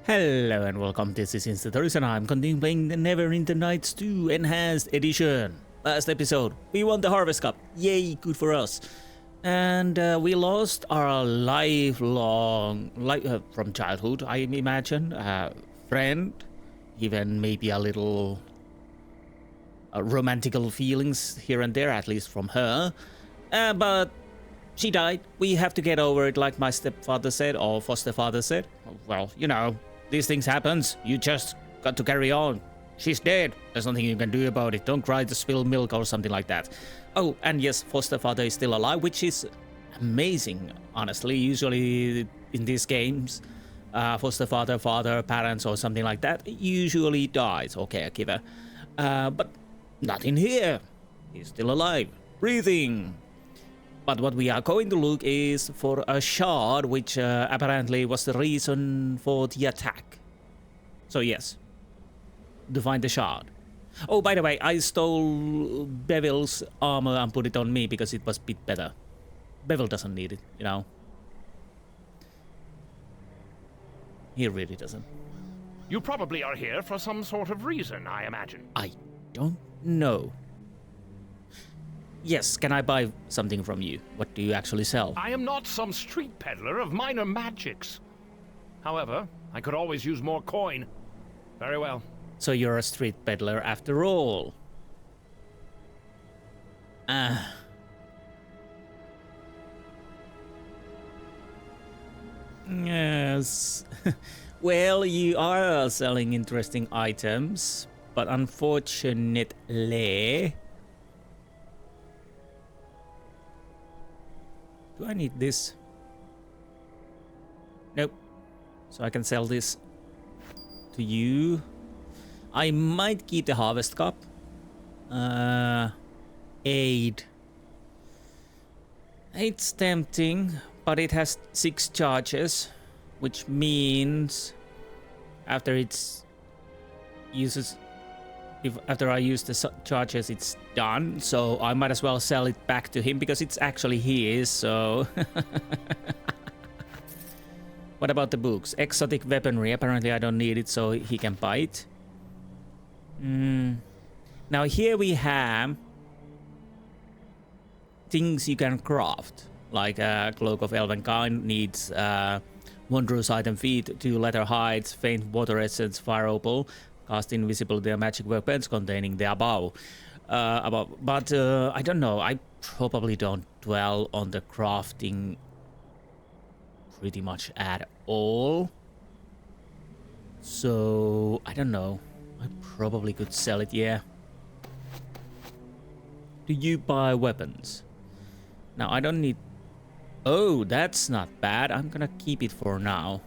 Hello and welcome, this is Insti, and I'm continuing playing the Neverwinter Nights 2 Enhanced Edition. Last episode, we won the Harvest Cup. Yay, good for us. And we lost our lifelong, from childhood, I imagine, friend, even maybe a little romantical feelings here and there, at least from her. But she died. We have to get over it, like my stepfather said, or foster father said. Well, you know, these things happens. You just got to carry on. She's dead. There's nothing you can do about it. Don't cry to spill milk or something like that. Oh, and yes, foster father is still alive, which is amazing, honestly. Usually in these games, foster father, parents, or something like that usually dies, or caregiver. But not in here. He's still alive, breathing. But what we are going to look is for a shard, which apparently was the reason for the attack. So yes, to find the shard. Oh, by the way, I stole Bevil's armor and put it on me because it was a bit better. Bevil doesn't need it, you know. He really doesn't. You probably are here for some sort of reason, I imagine. I don't know. Yes, can I buy something from you? What do you actually sell? I am not some street peddler of minor magics. However, I could always use more coin. Very well. So you're a street peddler after all. Yes. Well, you are selling interesting items, but unfortunately... Do I need this? Nope. So I can sell this to you. I might keep the Harvest Cup. Aid. It's tempting, but it has 6 charges, which means after it's uses, after I use the charges, it's done. So I might as well sell it back to him because it's actually his. So. What about the books? Exotic weaponry. Apparently I don't need it, so he can buy it. Now here we have things you can craft, like a Cloak of Elvenkind needs wondrous item feed, 2 leather hides, faint water essence, fire opal, cast invisibility and magic weapons containing the above. But I don't know. I probably don't dwell on the crafting pretty much at all. So I don't know. I probably could sell it, yeah. Do you buy weapons? Now I don't need... Oh, that's not bad. I'm gonna keep it for now.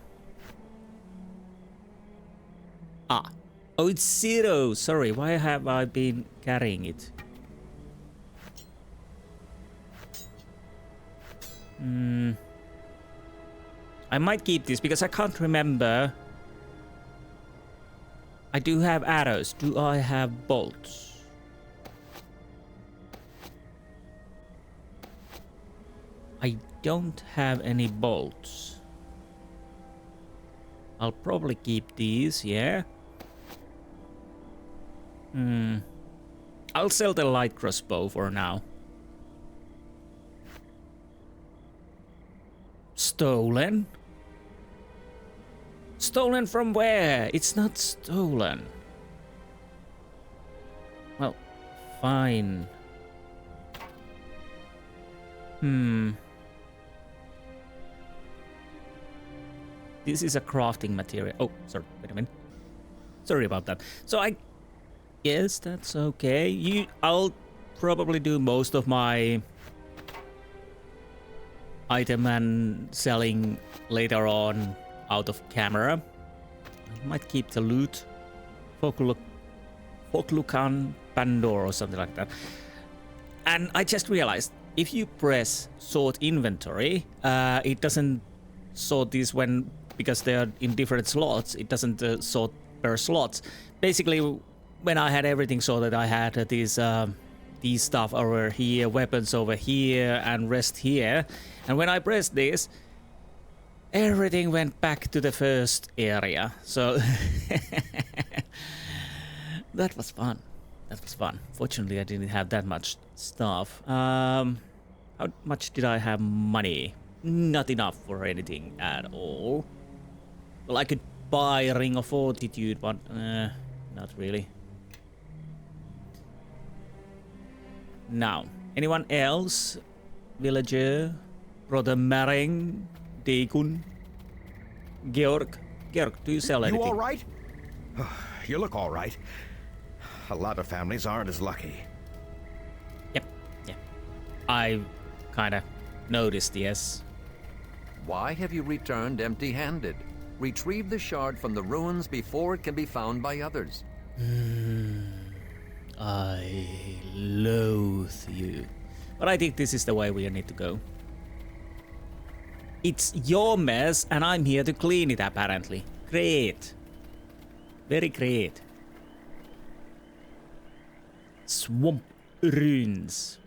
Ah. Oh, it's 0. Sorry, why have I been carrying it? I might keep this because I can't remember. I do have arrows. Do I have bolts? I don't have any bolts. I'll probably keep these, yeah. I'll sell the light crossbow for now. Stolen? Stolen from where? It's not stolen. Well, fine. This is a crafting material. Oh, sorry, wait a minute. Sorry about that. So I guess that's okay. I'll probably do most of my item and selling later on out of camera. I might keep the loot. Folklukan Pandor or something like that. And I just realized if you press sort inventory, it doesn't sort these because they are in different slots. It doesn't sort per slots. Basically, when I had everything sorted, I had these stuff over here, weapons over here, and rest here. And when I press this, everything went back to the first area. So that was fun. That was fun. Fortunately, I didn't have that much stuff. How much did I have money? Not enough for anything at all. Well, I could buy a Ring of Fortitude, but not really. Now, anyone else? Villager? Brother Maring? Deekun? Georg? Georg, do you sell anything? You all right? You look all right. A lot of families aren't as lucky. Yep, yeah. I kinda noticed, yes. Why have you returned empty-handed? Retrieve the shard from the ruins before it can be found by others. I loathe you. But I think this is the way we need to go. It's your mess and I'm here to clean it, apparently. Great. Very great. Swamp ruins.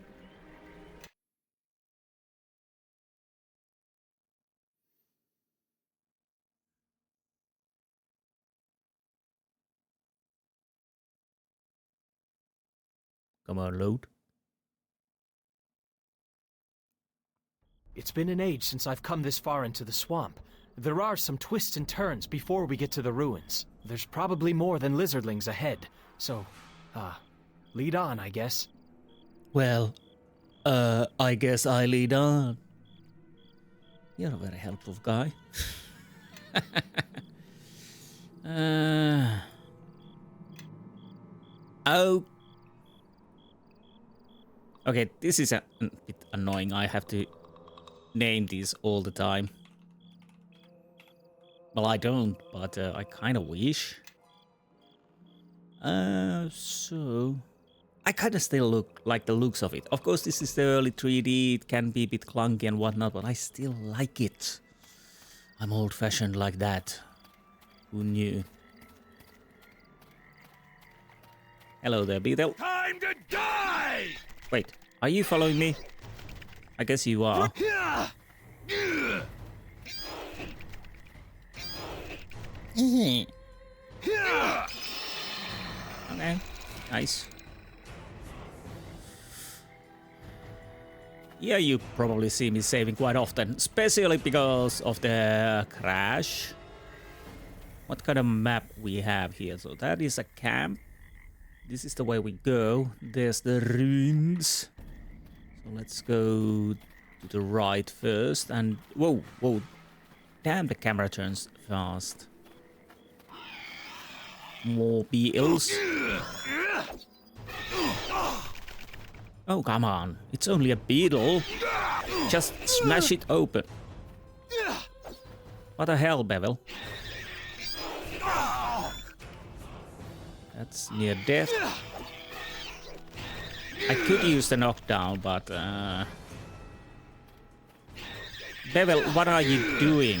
Come on, load. It's been an age since I've come this far into the swamp. There are some twists and turns before we get to the ruins. There's probably more than lizardlings ahead. So, lead on, I guess. Well, I guess I lead on. You're a very helpful guy. Oh. Okay, this is a bit annoying. I have to name these all the time. Well, I don't, but I kind of wish. So I kind of still like the looks of it. Of course, this is the early 3D. It can be a bit clunky and whatnot, but I still like it. I'm old-fashioned like that. Who knew? Hello there, Bevil. Time to die! Wait, are you following me? I guess you are. Okay, nice. Yeah, you probably see me saving quite often, especially because of the crash. What kind of map we have here? So that is a camp. This is the way we go. There's the ruins. So let's go to the right first. And whoa, whoa. Damn, the camera turns fast. More beetles. Oh, come on. It's only a beetle. Just smash it open. What the hell, Bevil? That's near death. I could use the knockdown, but... Bevil, what are you doing?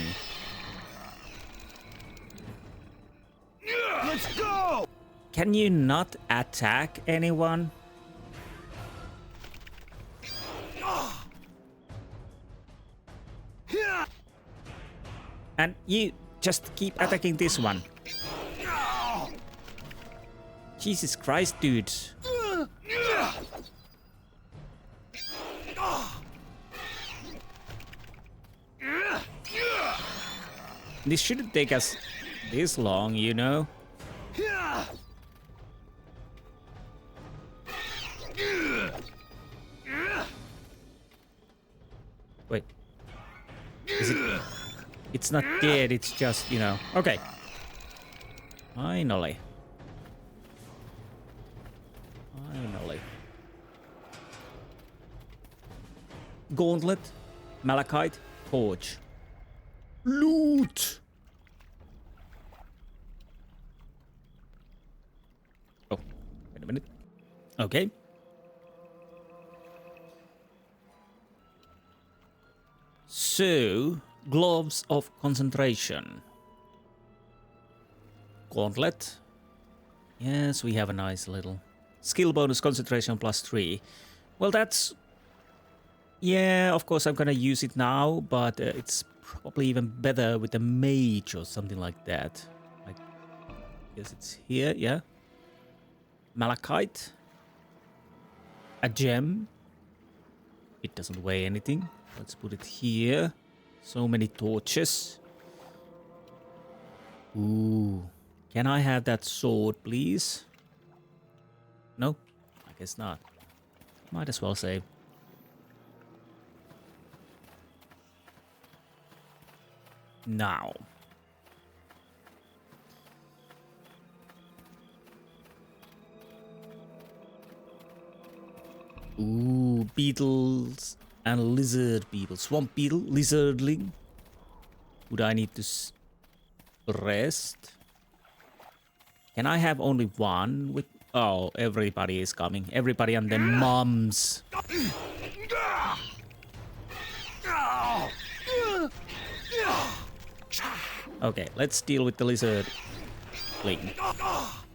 Let's go! Can you not attack anyone? And you just keep attacking this one. Jesus Christ, dude. This shouldn't take us this long, you know? Wait. Is it... It's not dead, it's just, you know... Okay. Finally. Finally. Gauntlet, malachite, torch. Loot! Oh, wait a minute. Okay. So, gloves of concentration. Gauntlet. Yes, we have a nice little skill bonus, concentration +3. Well, that's... Yeah, of course I'm gonna use it now, but it's Probably even better with a mage or something like that. I guess it's here, yeah. Malachite. A gem. It doesn't weigh anything. Let's put it here. So many torches. Ooh. Can I have that sword, please? No? I guess not. Might as well save. Now. Ooh, beetles and lizard people. Swamp beetle, lizardling. Would I need to rest? Can I have only one with... Oh, everybody is coming. Everybody and their moms. Okay, let's deal with the lizard ling.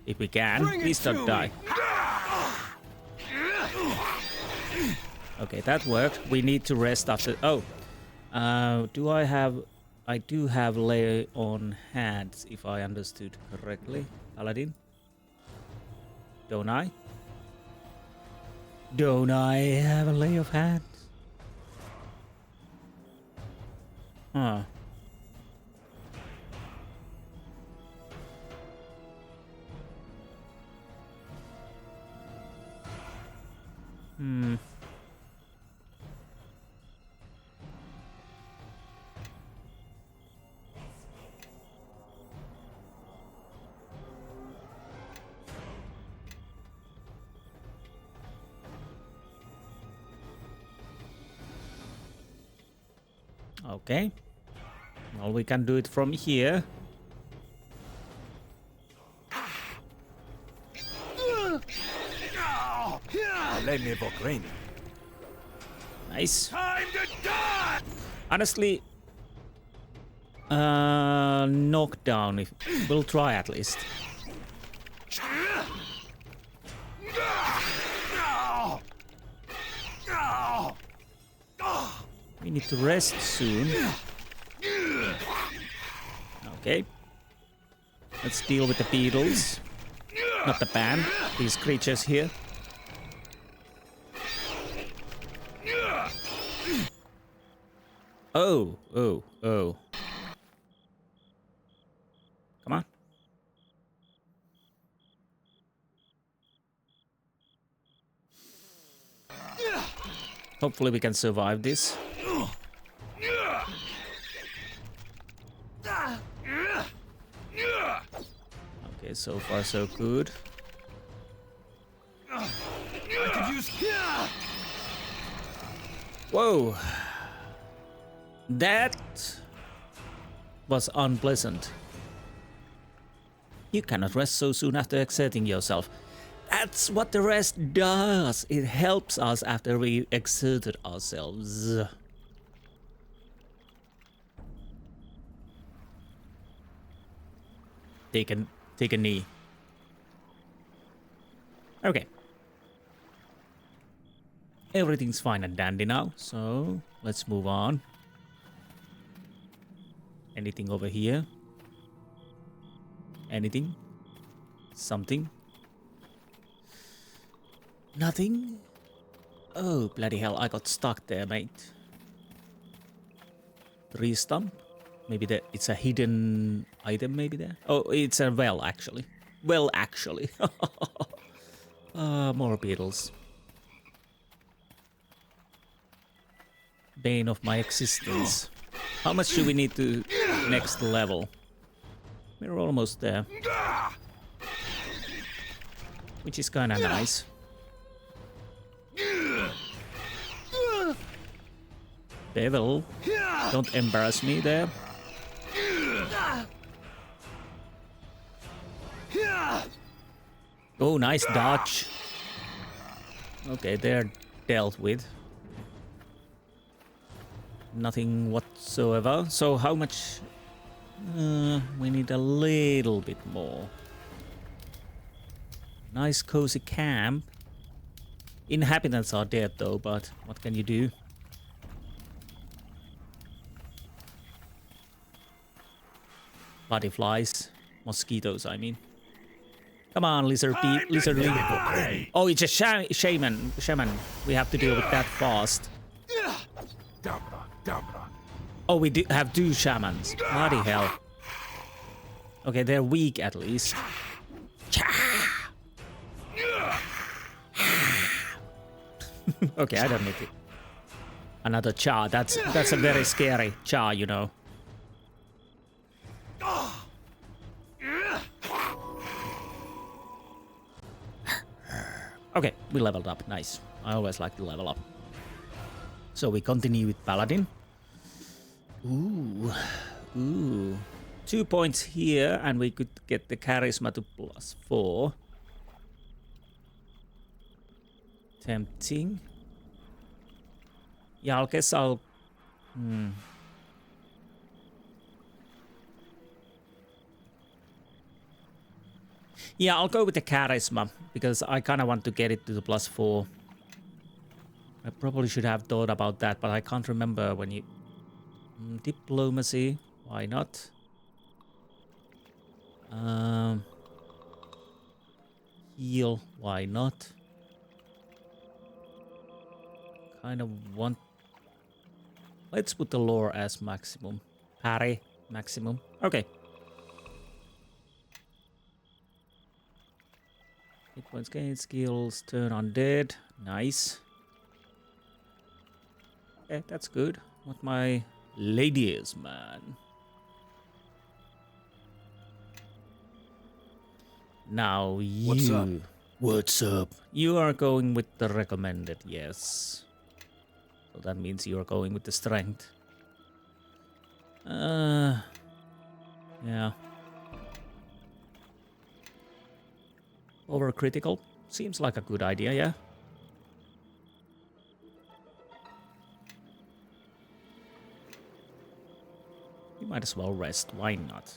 If we can. Please don't die. Okay, that worked. We need to rest after... Oh. Do I have... I do have lay on hands, if I understood correctly. Paladin? Don't I? Don't I have a lay of hands? Huh. Okay. Well, we can do it from here. Nice. Time to die! Honestly, knockdown. If we'll try at least. We need to rest soon. Okay. Let's deal with the beetles. Not the band. These creatures here. Oh, oh, oh. Come on. Hopefully we can survive this. Okay, so far so good. Whoa. That was unpleasant. You cannot rest so soon after exerting yourself. That's what the rest does. It helps us after we exerted ourselves. Take a knee. Okay. Everything's fine and dandy now, so let's move on. Anything over here? Anything? Something? Nothing? Oh, bloody hell, I got stuck there, mate. Tree stump? Maybe it's a hidden item, maybe there? Oh, it's a well, actually. Well, actually. More beetles. Bane of my existence. How much do we need to next level? We're almost there. Which is kinda nice. Bevil, don't embarrass me there. Oh, nice dodge. Okay, they're dealt with. Nothing whatsoever. So how much? We need a little bit more. Nice cozy camp. Inhabitants are dead though, but what can you do? Butterflies. Mosquitoes, I mean. Come on, lizard leaf. Oh, it's a shaman. We have to deal with that fast. Oh, we do have 2 shamans. Bloody hell. Okay, they're weak at least. Okay, I don't need it. Another Cha. That's a very scary Cha, you know. Okay, we leveled up. Nice. I always like to level up. So we continue with Paladin. Ooh. 2 points here, and we could get the charisma to +4. Tempting. Yeah, I guess I'll... Yeah, I'll go with the charisma, because I kind of want to get it to the +4. I probably should have thought about that, but I can't remember when you... Diplomacy, why not? Heal, why not? Kind of want... Let's put the lore as maximum. Parry, maximum. Okay. Hit points gain, skills, turn undead. Nice. Okay, that's good. What my ladies, man. Now you... What's up? What's up? You are going with the recommended, yes. So that means you are going with the strength. Yeah. Over critical. Seems like a good idea, yeah? You might as well rest. Why not?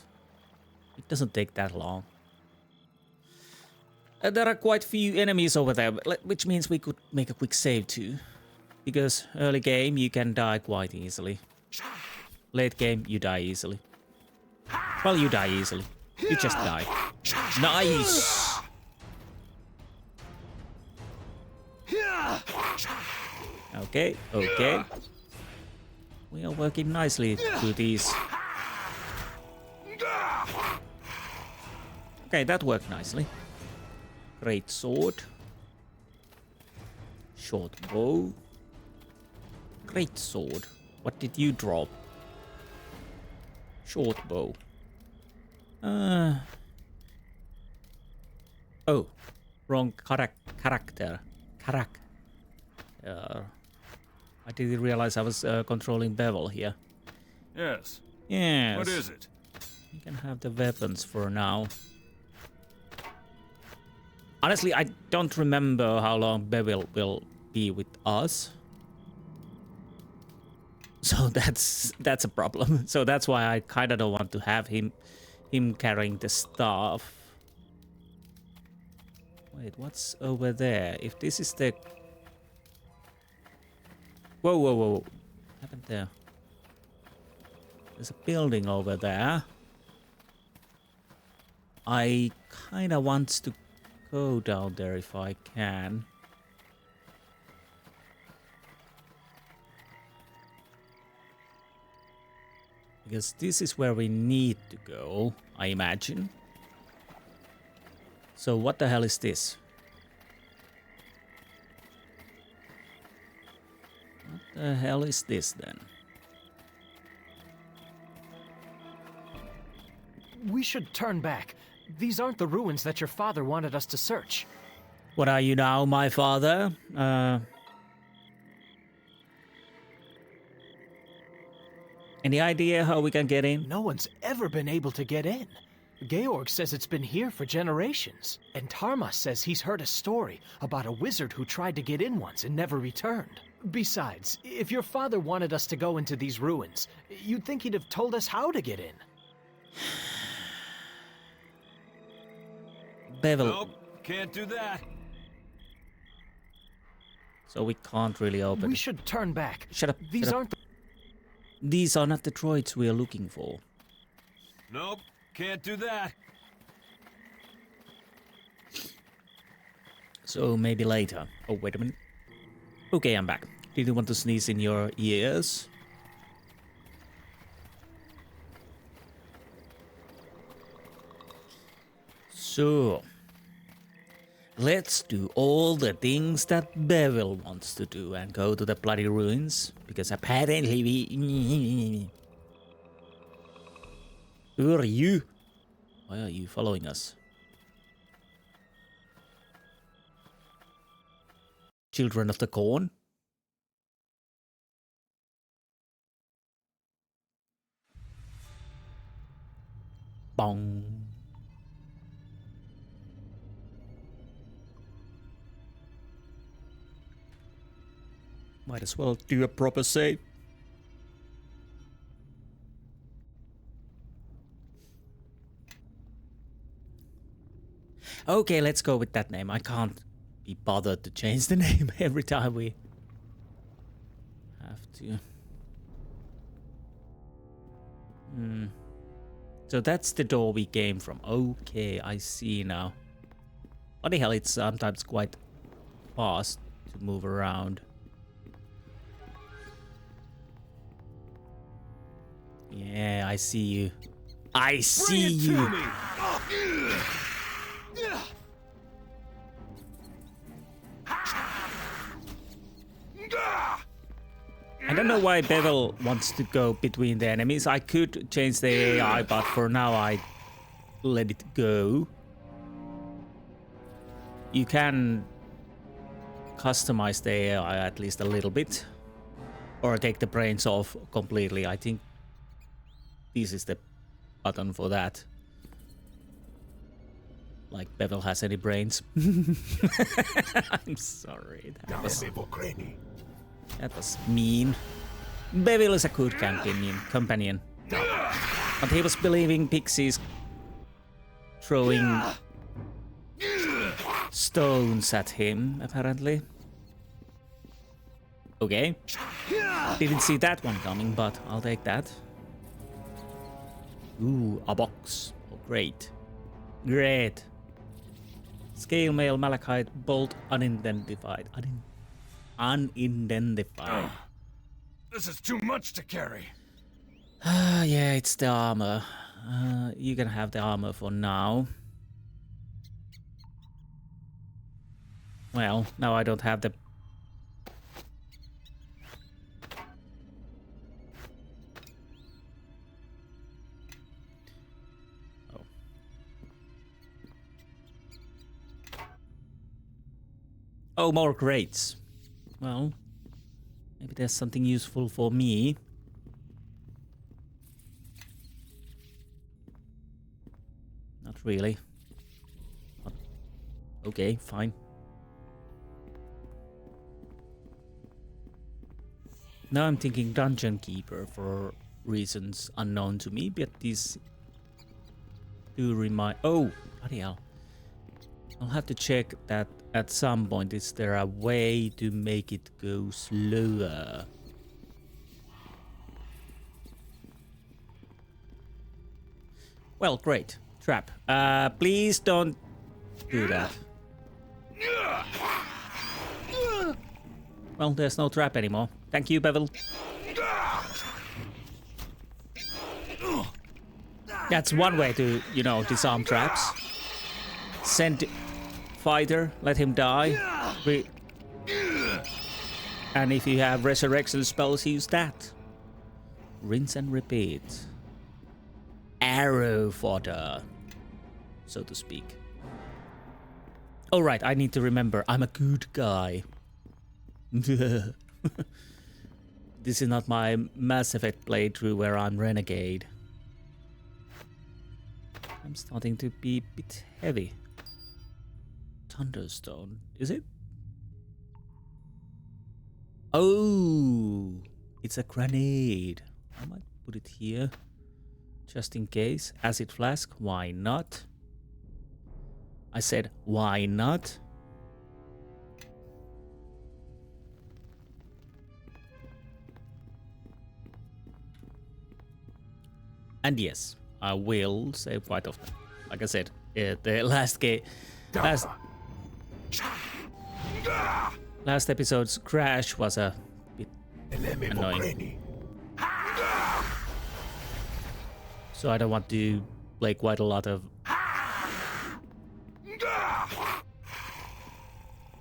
It doesn't take that long. There are quite few enemies over there, which means we could make a quick save too. Because early game, you can die quite easily. Late game, you die easily. Well, you die easily. You just die. Nice! Okay, okay. We are working nicely through these. Okay, that worked nicely. Great sword. Short bow. Great sword. What did you drop? Short bow. Oh, wrong character. I didn't realize I was controlling Bevil here. Yes. Yes. What is it? You can have the weapons for now. Honestly, I don't remember how long Bevil will be with us. So that's a problem. So that's why I kind of don't want to have him carrying the stuff. Wait, what's over there? If this is the... Whoa. What happened there? There's a building over there. I kind of want to go down there if I can. Because this is where we need to go, I imagine. So what the hell is this? What the hell is this then? We should turn back. These aren't the ruins that your father wanted us to search. What are you now, my father? Any idea how we can get in? No one's ever been able to get in. Georg says it's been here for generations. And Tarmas says he's heard a story about a wizard who tried to get in once and never returned. Besides, if your father wanted us to go into these ruins, you'd think he'd have told us how to get in. Bevil. Nope, can't do that. So we can't really open We it. should turn back. Shut up. These shut up. aren't... These are not the droids we are looking for. Nope, Can't do that. So maybe later. Oh, wait a minute. Okay, I'm back. Did you want to sneeze in your ears? So, let's do all the things that Bevil wants to do and go to the bloody ruins. Because apparently we... Who are you? Why are you following us? Children of the Corn? Bong. Might as well do a proper save. Okay, let's go with that name. I can't be bothered to change the name every time we have to. So that's the door we came from. Okay, I see now. What the hell, it's sometimes quite fast to move around. Yeah, I see you. I see you. I don't know why Bevil wants to go between the enemies. I could change the AI, but for now I let it go. You can customize the AI at least a little bit. Or take the brains off completely. I think this is the button for that. Like Bevil has any brains. I'm sorry. That was mean. Bevil is a good companion. But he was believing pixies throwing stones at him, apparently. Okay. Didn't see that one coming, but I'll take that. Ooh, a box. Oh, great. Great. Scale mail, malachite, bolt, unidentified. Unidentified. This is too much to carry. Yeah, it's the armor. You can have the armor for now. Well, now I don't have the... Oh. Oh, more crates. Well, maybe there's something useful for me. Not really. But okay, fine. Now I'm thinking Dungeon Keeper for reasons unknown to me, but these do remind... Oh, bloody hell. I'll have to check that at some point. Is there a way to make it go slower? Well, great. Trap. Please don't do that. Well, there's no trap anymore. Thank you, Bevil. That's one way to, you know, disarm traps. Send fighter, let him die. And if you have resurrection spells, use that. Rinse and repeat. Arrow fodder, so to speak. Alright, I need to remember, I'm a good guy. This is not my Mass Effect playthrough where I'm renegade. I'm starting to be a bit heavy. Thunderstone, is it? Oh, it's a grenade. I might put it here, just in case. Acid flask, why not? I said, why not? And yes, I will save quite often. Like I said, the last episode's crash was a bit annoying. So I don't want to play quite a lot of.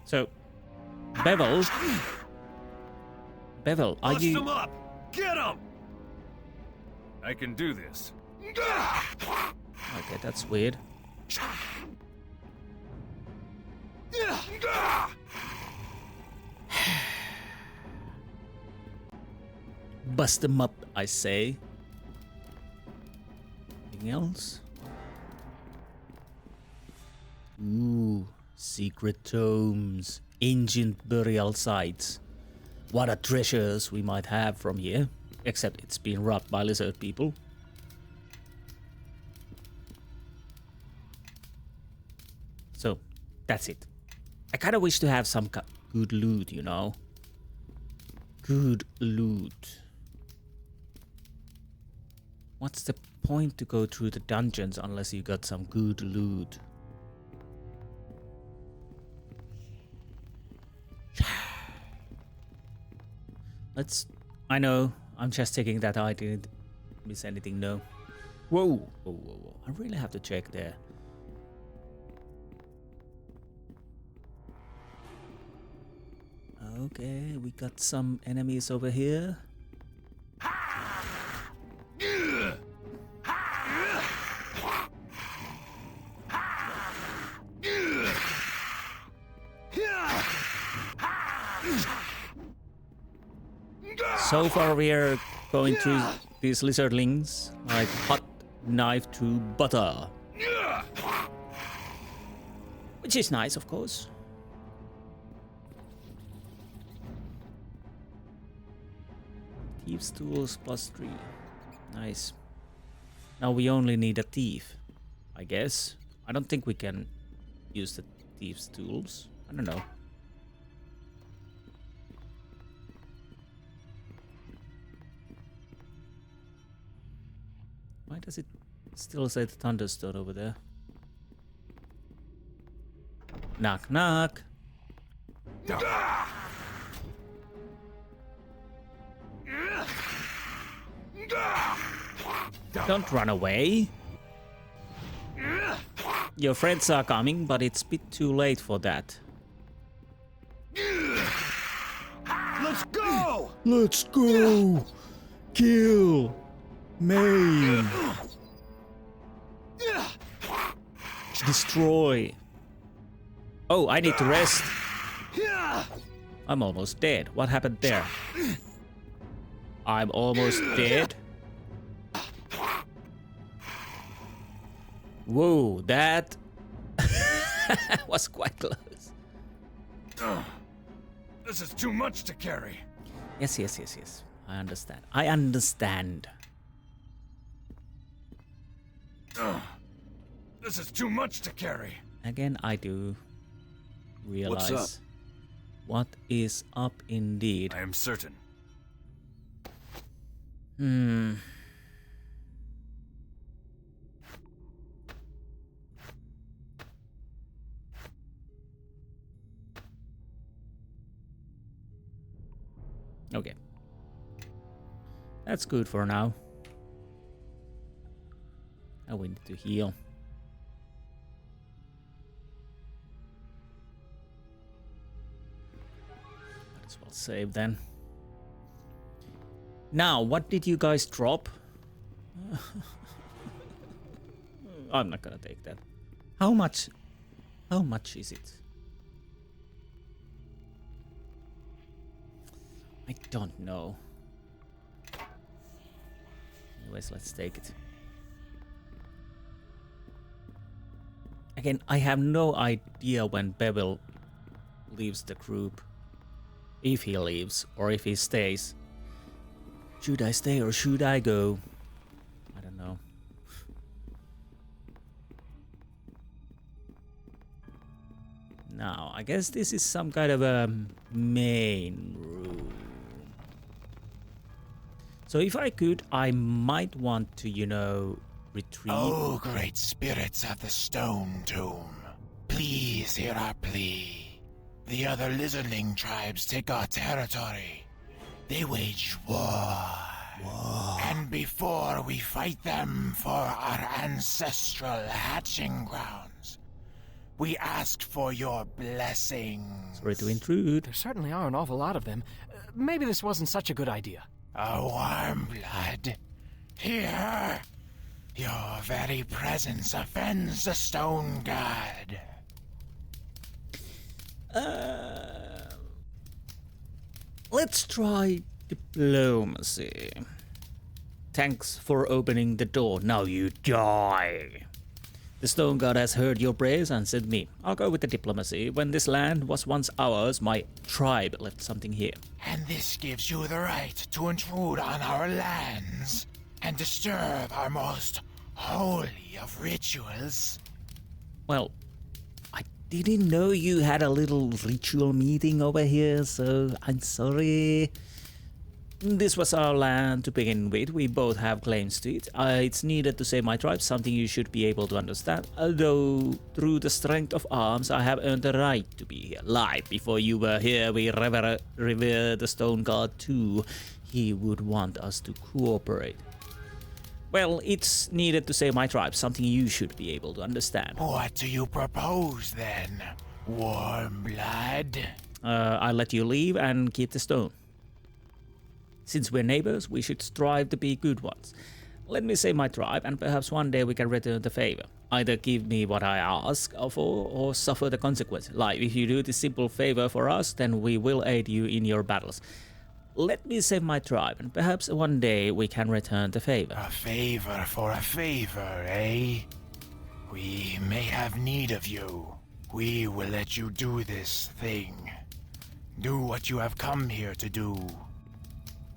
So, Bevil, are Bust you? him up! Get him! I can do this. Okay, that's weird. Bust them up, I say. Anything else? Ooh, secret tomes, ancient burial sites. What a treasures we might have from here. Except it's been robbed by lizard people. So, that's it. I kind of wish to have some good loot, you know. Good loot. What's the point to go through the dungeons unless you got some good loot? I know, I'm just checking that I didn't miss anything, no. Whoa. I really have to check there. Okay, we got some enemies over here. So far we are going through these lizardlings like hot knife to butter. Which is nice, of course. Thieves tools +3. Nice. Now we only need a thief, I guess. I don't think we can use the thieves tools. I don't know. Why does it still say the thunderstone over there? Knock, knock. Don't run away. Your friends are coming, but it's a bit too late for that. Let's go! Let's go! Kill! Maim! Destroy! Oh, I need to rest. I'm almost dead. What happened there? I'm almost dead. Whoa, that was quite close. This is too much to carry. Yes. I understand. This is too much to carry. Again, I do realize What's up? What is up indeed. I am certain. Okay. That's good for now. Now we need to heal. Might as well save then. Now, what did you guys drop? I'm not gonna take that. How much? How much is it? I don't know. Anyways, let's take it. Again, I have no idea when Bevil leaves the group. If he leaves, or if he stays. Should I stay or should I go? I don't know. Now, I guess this is some kind of a main room. So if I could, I might want to, you know, retreat. Oh, great spirits of the Stone Tomb, please hear our plea. The other lizardling tribes take our territory. They wage war. And before we fight them for our ancestral hatching grounds, we ask for your blessings. Sorry to intrude. There certainly are an awful lot of them. Maybe this wasn't such a good idea. A warm blood. Here, your very presence offends the Stone God. Let's try diplomacy. Thanks for opening the door. Now you die. The Stone God has heard your prayers and sent me. I'll go with the diplomacy. When this land was once ours, my tribe left something here. And this gives you the right to intrude on our lands and disturb our most holy of rituals. Well, I didn't know you had a little ritual meeting over here, so I'm sorry. This was our land to begin with. We both have claims to it. It's needed to save my tribe, something you should be able to understand. Although, through the strength of arms, I have earned the right to be here. Live before you were here, we revere the Stone God too. He would want us to cooperate. Well, it's needed to save my tribe, something you should be able to understand. What do you propose then, warm blood? I'll let you leave and keep the stone. Since we're neighbors, we should strive to be good ones. Let me save my tribe, and perhaps one day we can return the favor. Either give me what I ask for, or suffer the consequence. Like, if you do this simple favor for us, then we will aid you in your battles. Let me save my tribe, and perhaps one day we can return the favor. A favor for a favor, eh? We may have need of you. We will let you do this thing. Do what you have come here to do.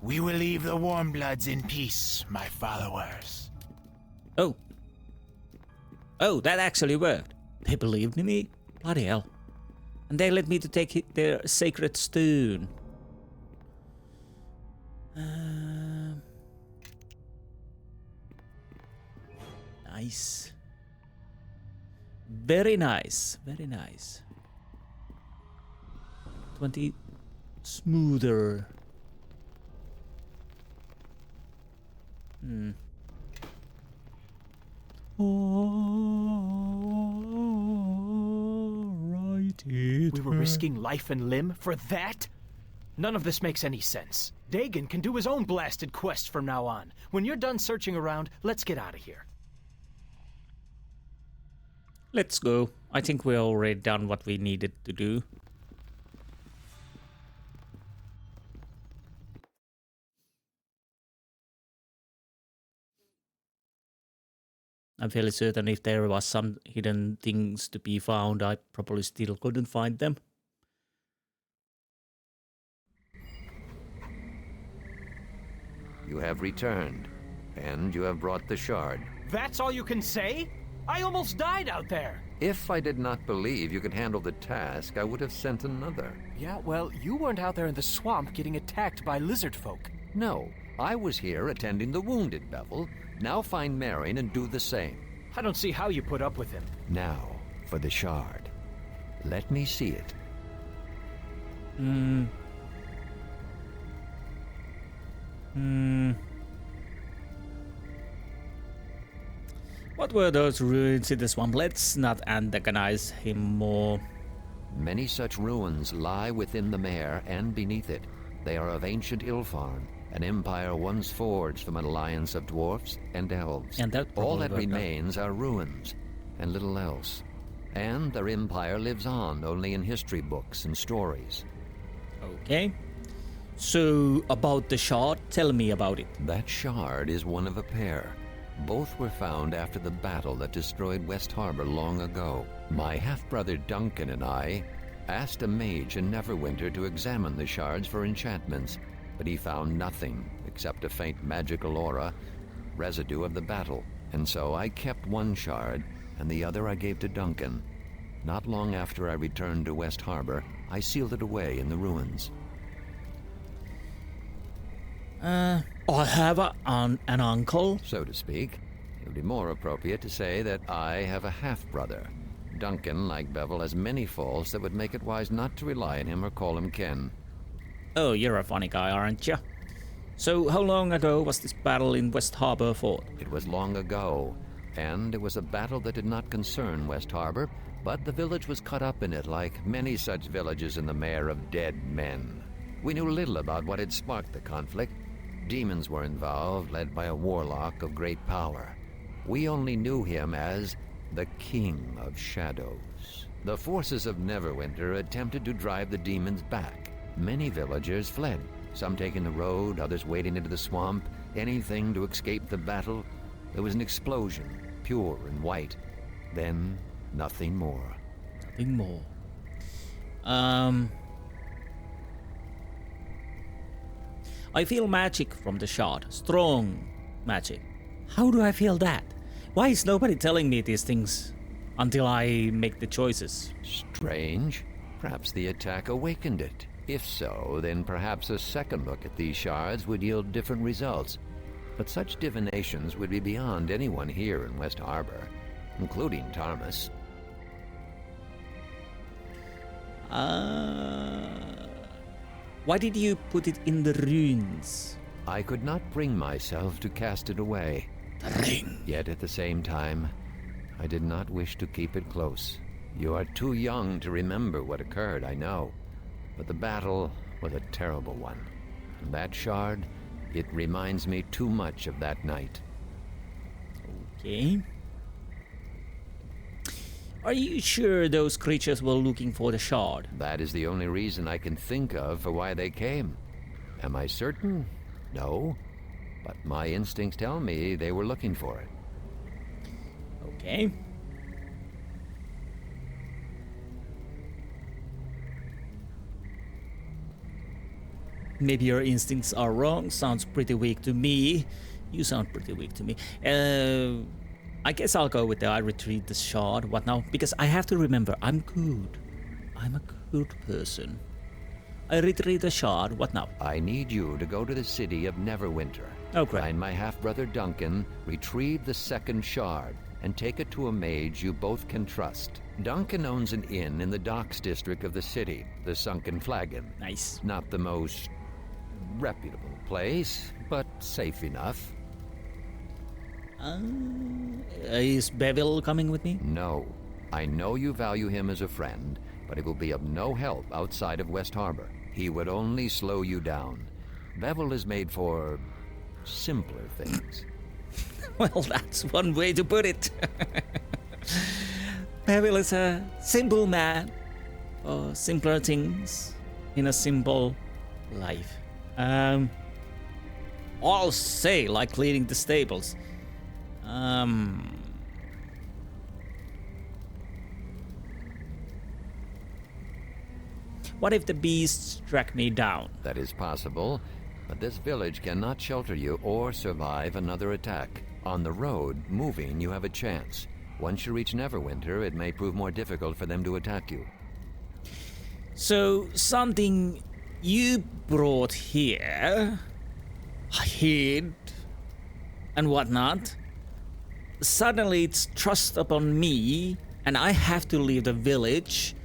We will leave the Warmbloods in peace, my followers. Oh, that actually worked. They believed in me? Bloody hell. And they let me to take their sacred stone. Nice. Very nice. Very nice. 20 smoother. We were risking life and limb for that? None of this makes any sense. Dagon can do his own blasted quest from now on. When you're done searching around, let's get out of here. Let's go. I think we already done what we needed to do. I'm fairly certain if there was some hidden things to be found, I probably still couldn't find them. You have returned, and you have brought the shard. That's all you can say? I almost died out there. If I did not believe you could handle the task, I would have sent another. Yeah, well, you weren't out there in the swamp getting attacked by lizard folk. No, I was here attending the wounded, Bevil. Now find Marion and do the same. I don't see how you put up with him. Now, for the shard. Let me see it. What were those ruins in the swamp? Let's not antagonize him more. Many such ruins lie within the mare and beneath it. They are of ancient Ilfarn, an empire once forged from an alliance of dwarfs and elves. And that all that probably remains are ruins, and little else. And their empire lives on only in history books and stories. Okay. So, about the shard, tell me about it. That shard is one of a pair. Both were found after the battle that destroyed West Harbor long ago. My half-brother Duncan and I asked a mage in Neverwinter to examine the shards for enchantments, but he found nothing except a faint magical aura, residue of the battle. And so I kept one shard, and the other I gave to Duncan. Not long after I returned to West Harbor, I sealed it away in the ruins. I have an uncle. So to speak. It would be more appropriate to say that I have a half-brother. Duncan, like Bevil, has many faults that would make it wise not to rely on him or call him Ken. Oh, you're a funny guy, aren't you? So, how long ago was this battle in West Harbor fought? It was long ago, and it was a battle that did not concern West Harbor, but the village was caught up in it like many such villages in the Mare of Dead Men. We knew little about what had sparked the conflict. Demons were involved, led by a warlock of great power. We only knew him as the King of Shadows. The forces of Neverwinter attempted to drive the demons back. Many villagers fled, some taking the road, others wading into the swamp, anything to escape the battle. There was an explosion, pure and white. Then, nothing more. Nothing more. I feel magic from the shard. Strong magic. How do I feel that? Why is nobody telling me these things until I make the choices? Strange. Perhaps the attack awakened it. If so, then perhaps a second look at these shards would yield different results. But such divinations would be beyond anyone here in West Harbor, including Tarmus. Why did you put it in the ruins? I could not bring myself to cast it away. The ring. Yet at the same time, I did not wish to keep it close. You are too young to remember what occurred, I know. But the battle was a terrible one. And that shard, it reminds me too much of that night. Okay. Are you sure those creatures were looking for the shard? That is the only reason I can think of for why they came. Am I certain? No. But my instincts tell me they were looking for it. Okay. Maybe your instincts are wrong. Sounds pretty weak to me. You sound pretty weak to me. I guess I'll go with the I retrieve the shard. What now? Because I have to remember, I'm good. I'm a good person. I retrieve the shard. What now? I need you to go to the city of Neverwinter. Oh, great. Find my half-brother Duncan, retrieve the second shard, and take it to a mage you both can trust. Duncan owns an inn in the docks district of the city, the Sunken Flagon. Nice. Not the most reputable place, but safe enough. Is Bevil coming with me? No. I know you value him as a friend, but he will be of no help outside of West Harbor. He would only slow you down. Bevil is made for simpler things. Well, that's one way to put it. Bevil is a simple man for simpler things in a simple life. I'll say like cleaning the stables. What if the beasts track me down? That is possible, but this village cannot shelter you or survive another attack. On the road, moving, you have a chance. Once you reach Neverwinter, it may prove more difficult for them to attack you. So, something you brought here, hid, and whatnot, suddenly it's thrust upon me, and I have to leave the village.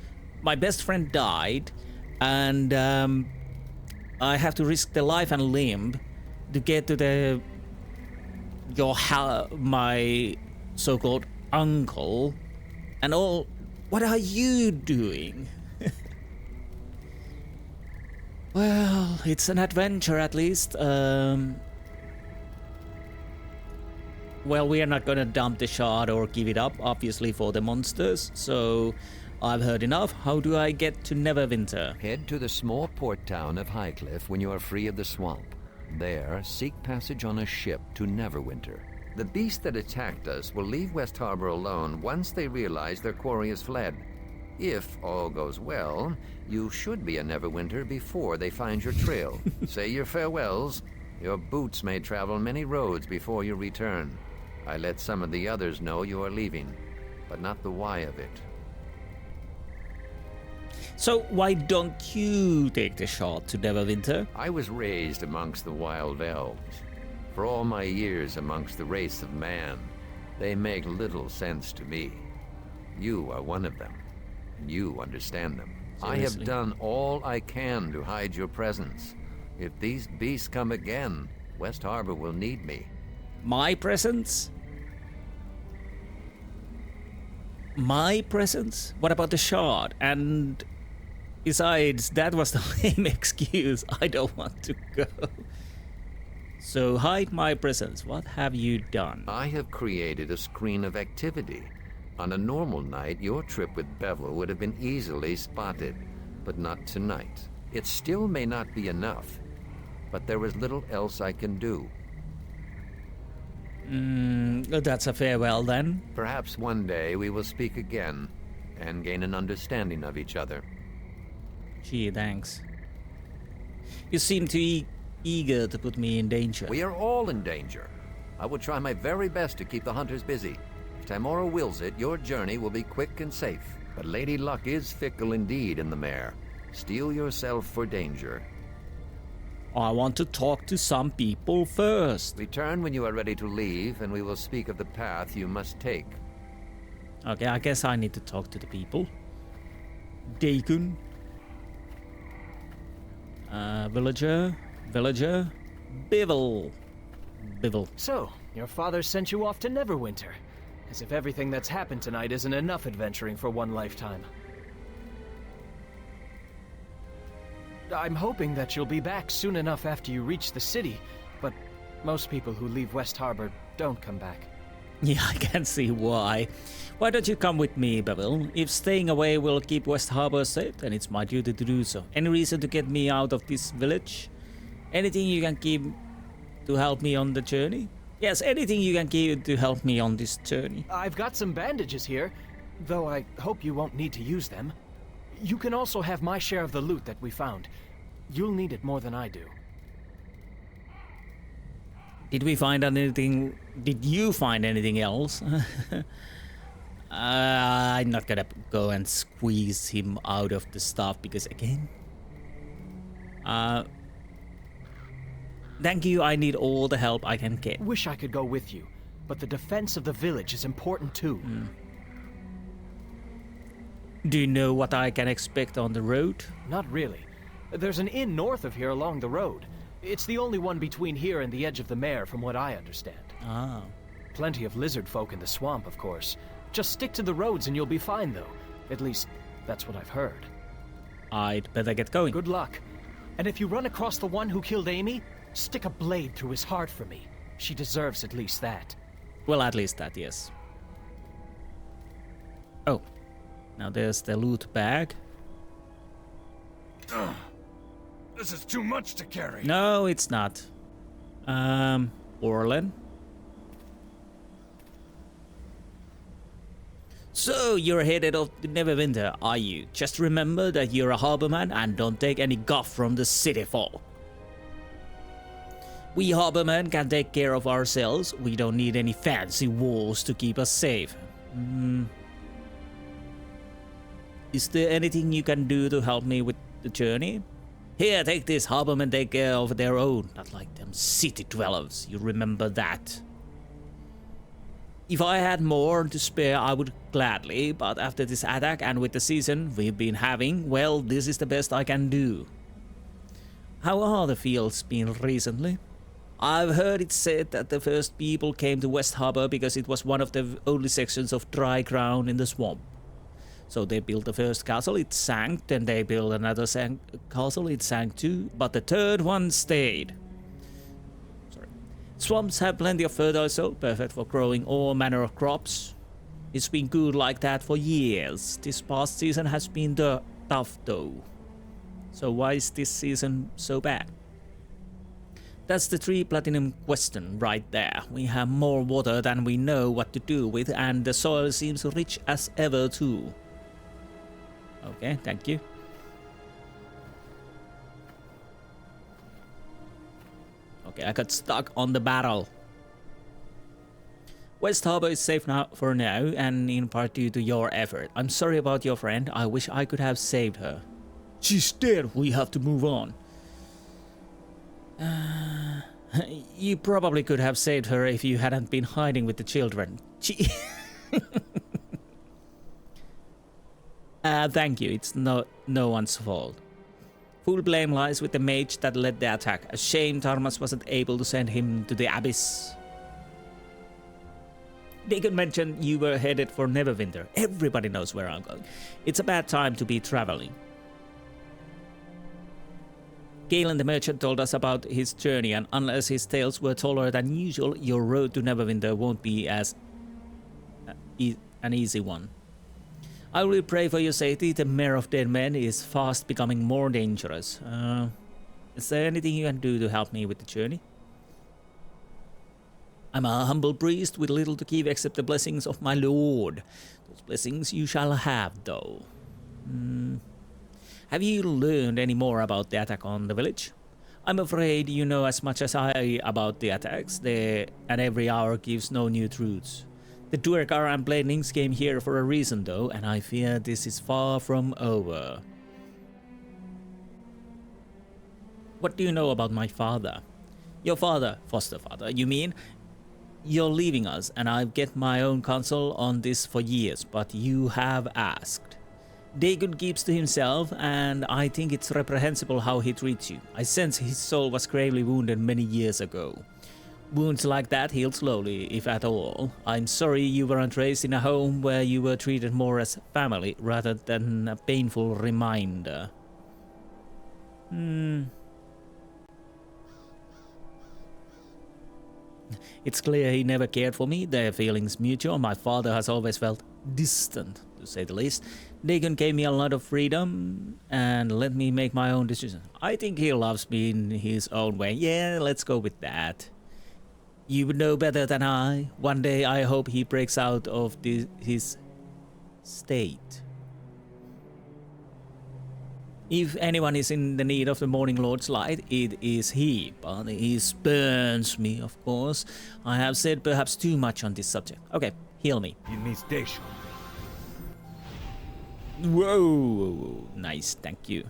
My best friend died, and I have to risk the life and limb to get to my so-called uncle, and all. What are you doing? Well, it's an adventure at least. Well, we are not gonna dump the shard or give it up, obviously, for the monsters, so I've heard enough. How do I get to Neverwinter? Head to the small port town of Highcliff when you are free of the swamp. There, seek passage on a ship to Neverwinter. The beast that attacked us will leave West Harbor alone once they realize their quarry has fled. If all goes well, you should be in Neverwinter before they find your trail. Say your farewells. Your boots may travel many roads before you return. I let some of the others know you are leaving, but not the why of it. So why don't you take the shard to Neverwinter? I was raised amongst the wild elves. For all my years amongst the race of man, They make little sense to me. You are one of them, and you understand them. I have Seriously? done all I can to hide your presence. If these beasts come again, West Harbor will need me. My presence? My presence? What about the shard? And besides, that was the lame excuse. I don't want to go. So hide my presence. What have you done? I have created a screen of activity. On a normal night, your trip with Bevil would have been easily spotted, but not tonight. It still may not be enough, but there is little else I can do. That's a farewell then. Perhaps one day we will speak again and gain an understanding of each other. Gee, thanks. You seem to be eager to put me in danger. We are all in danger. I will try my very best to keep the hunters busy. If Tamora wills it, your journey will be quick and safe. But Lady Luck is fickle indeed in the mare. Steel yourself for danger. I want to talk to some people first. Return when you are ready to leave, and we will speak of the path you must take. Okay, I guess I need to talk to the people. Dagon. Villager. Bevil. So, your father sent you off to Neverwinter. As if everything that's happened tonight isn't enough adventuring for one lifetime. I'm hoping that you'll be back soon enough after you reach the city, but most people who leave West Harbor don't come back. Yeah, I can see why. Why don't you come with me, Bevil? If staying away will keep West Harbor safe, then it's my duty to do so. Any reason to get me out of this village? Anything you can keep to help me on the journey? Yes, anything you can keep to help me on this journey. I've got some bandages here, though I hope you won't need to use them. You can also have my share of the loot that we found. You'll need it more than I do. Did we find anything? Did you find anything else? I'm not gonna go and squeeze him out of the stuff because again, thank you. I need all the help I can get. Wish I could go with you, but the defense of the village is important too. Do you know what I can expect on the road? Not really. There's an inn north of here along the road. It's the only one between here and the edge of the mare, from what I understand. Ah. Plenty of lizard folk in the swamp, of course. Just stick to the roads and you'll be fine, though. At least, that's what I've heard. I'd better get going. Good luck. And if you run across the one who killed Amy, stick a blade through his heart for me. She deserves at least that. Well, at least that, yes. Oh. Now there's the loot bag. This is too much to carry. No, it's not. Orlan. So, you're headed off to Neverwinter, are you? Just remember that you're a harborman and don't take any guff from the city folk. We harbormen can take care of ourselves. We don't need any fancy walls to keep us safe. Is there anything you can do to help me with the journey? Here, take this. Harbormen take care of their own, not like them city dwellers. You remember that. If I had more to spare, I would gladly, but after this attack and with the season we've been having, well, this is the best I can do. How are the fields been recently? I've heard it said that the first people came to West Harbor because it was one of the only sections of dry ground in the swamp. So they built the first castle, it sank, then they built another castle, it sank too, but the third one stayed. Swamps have plenty of fertile soil, perfect for growing all manner of crops. It's been good like that for years. This past season has been tough though. So why is this season so bad? That's the 3 platinum question right there. We have more water than we know what to do with, and the soil seems rich as ever too. Okay, thank you. Okay, I got stuck on the battle. West Harbor is safe now for now, and in part due to your effort. I'm sorry about your friend. I wish I could have saved her. She's dead. We have to move on. You probably could have saved her if you hadn't been hiding with the children. Thank you, it's no one's fault. Full blame lies with the mage that led the attack. A shame Tarmas wasn't able to send him to the abyss. They could mention you were headed for Neverwinter. Everybody knows where I'm going. It's a bad time to be traveling. Galen the merchant told us about his journey, and unless his tales were taller than usual, your road to Neverwinter won't be as an easy one. I will pray for your safety. The Mare of Dead Men is fast becoming more dangerous. Is there anything you can do to help me with the journey? I'm a humble priest with little to give except the blessings of my lord. Those blessings you shall have, though. Have you learned any more about the attack on the village? I'm afraid you know as much as I about the attacks there, and every hour gives no new truths. The Duergar and Bladings came here for a reason, though, and I fear this is far from over. What do you know about my father? Your father, foster father, you mean? You're leaving us, and I've get my own counsel on this for years, but you have asked. Dagon keeps to himself, and I think it's reprehensible how he treats you. I sense his soul was gravely wounded many years ago. Wounds like that heal slowly, if at all. I'm sorry you weren't raised in a home where you were treated more as family rather than a painful reminder. It's clear he never cared for me. Their feelings mutual. My father has always felt distant, to say the least. Dagon gave me a lot of freedom and let me make my own decisions. I think he loves me in his own way. Yeah, let's go with that. You would know better than I. One day I hope he breaks out of his state. If anyone is in the need of the Morning Lord's light, it is he. But he spurns me, of course. I have said perhaps too much on this subject. Okay, heal me. Whoa, nice, thank you.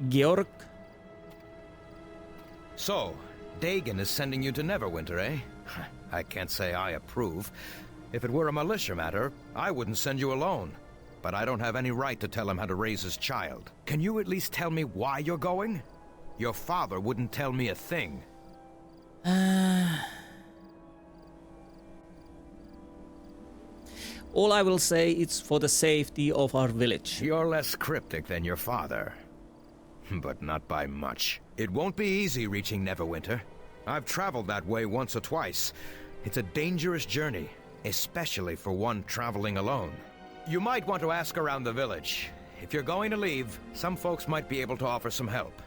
Georg? So, Dagon is sending you to Neverwinter, eh? I can't say I approve. If it were a militia matter, I wouldn't send you alone. But I don't have any right to tell him how to raise his child. Can you at least tell me why you're going? Your father wouldn't tell me a thing. All I will say is for the safety of our village. You're less cryptic than your father. But not by much. It won't be easy reaching Neverwinter. I've traveled that way once or twice. It's a dangerous journey, especially for one traveling alone. You might want to ask around the village. If you're going to leave, some folks might be able to offer some help.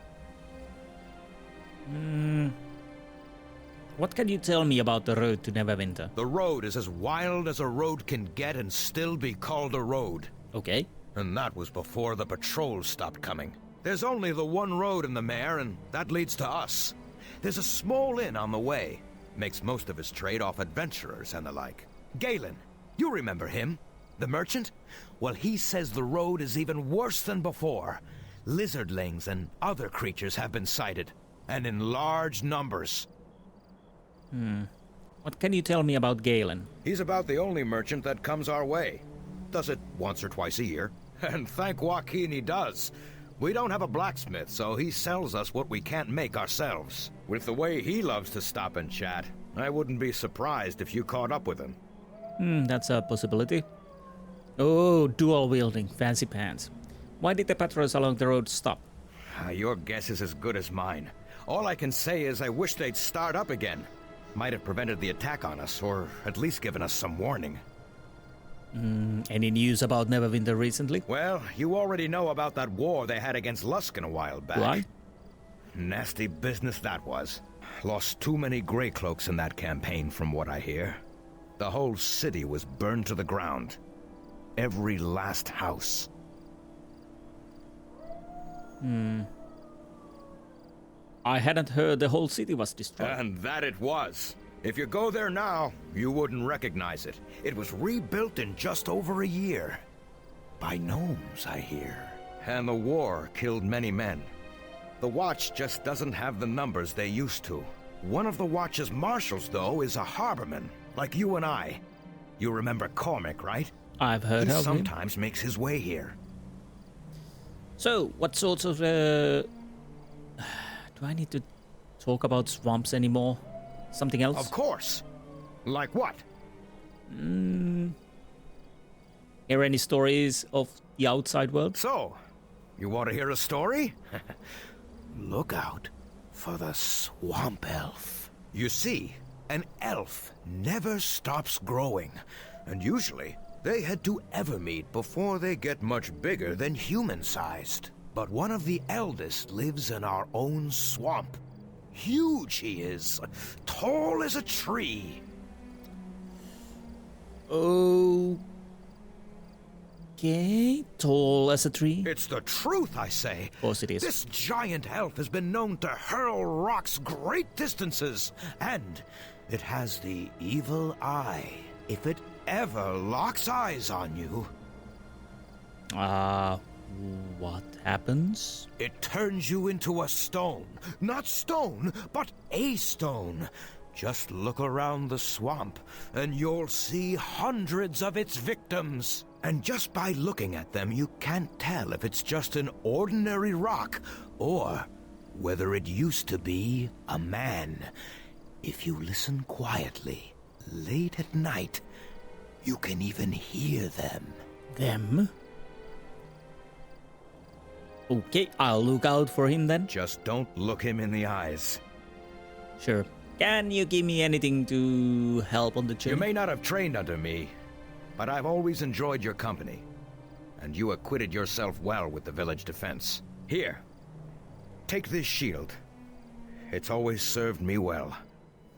What can you tell me about the road to Neverwinter? The road is as wild as a road can get and still be called a road. Okay. And that was before the patrols stopped coming. There's only the one road in the Mare, and that leads to us. There's a small inn on the way. Makes most of his trade off adventurers and the like. Galen, you remember him? The merchant? Well, he says the road is even worse than before. Lizardlings and other creatures have been sighted, and in large numbers. What can you tell me about Galen? He's about the only merchant that comes our way. Does it once or twice a year. And thank Joaquin he does. We don't have a blacksmith, so he sells us what we can't make ourselves. With the way he loves to stop and chat, I wouldn't be surprised if you caught up with him. That's a possibility. Oh, dual wielding, fancy pants. Why did the patrols along the road stop? Your guess is as good as mine. All I can say is I wish they'd start up again. Might have prevented the attack on us, or at least given us some warning. Any news about Neverwinter recently? Well, you already know about that war they had against Luskan a while back. Why? Nasty business that was. Lost too many Grey Cloaks in that campaign, from what I hear. The whole city was burned to the ground. Every last house. I hadn't heard the whole city was destroyed. And that it was. If you go there now, you wouldn't recognize it. It was rebuilt in just over a year. By gnomes, I hear. And the war killed many men. The Watch just doesn't have the numbers they used to. One of the Watch's marshals, though, is a harborman, like you and I. You remember Cormac, right? I've heard He of him. sometimes makes his way here. So, what sorts of... Do I need to talk about swamps anymore? Something else? Of course. Like what? Hear any stories of the outside world? So, you want to hear a story? Look out for the swamp elf. You see, an elf never stops growing, and usually they head to Evermead before they get much bigger than human-sized. But one of the eldest lives in our own swamp. Huge he is, tall as a tree. Okay, tall as a tree. It's the truth, I say. Of course it is. This giant elf has been known to hurl rocks great distances, and it has the evil eye. If it ever locks eyes on you, What happens? it turns you into a stone. Not stone, but a stone. Just look around the swamp, and you'll see hundreds of its victims. And just by looking at them, you can't tell if it's just an ordinary rock, or whether it used to be a man. If you listen quietly, late at night, you can even hear them. Them? Okay, I'll look out for him then. Just don't look him in the eyes. Sure. Can you give me anything to help on the You journey? may not have trained under me, but I've always enjoyed your company, and you acquitted yourself well with the village defense. Here, take this shield. It's always served me well.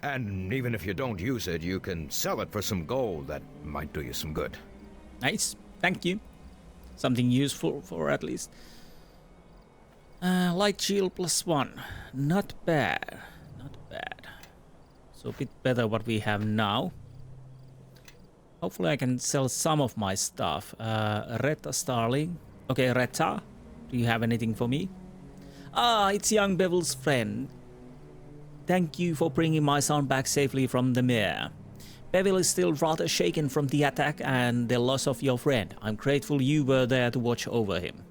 And even if you don't use it, you can sell it for some gold that might do you some good. Nice, thank you. Something useful for at least. Light shield +1. Not bad. Not bad. So a bit better what we have now. Hopefully I can sell some of my stuff. Retta Starling. Okay, Retta. Do you have anything for me? It's young Bevil's friend. Thank you for bringing my son back safely from the mere. Bevil is still rather shaken from the attack and the loss of your friend. I'm grateful you were there to watch over him.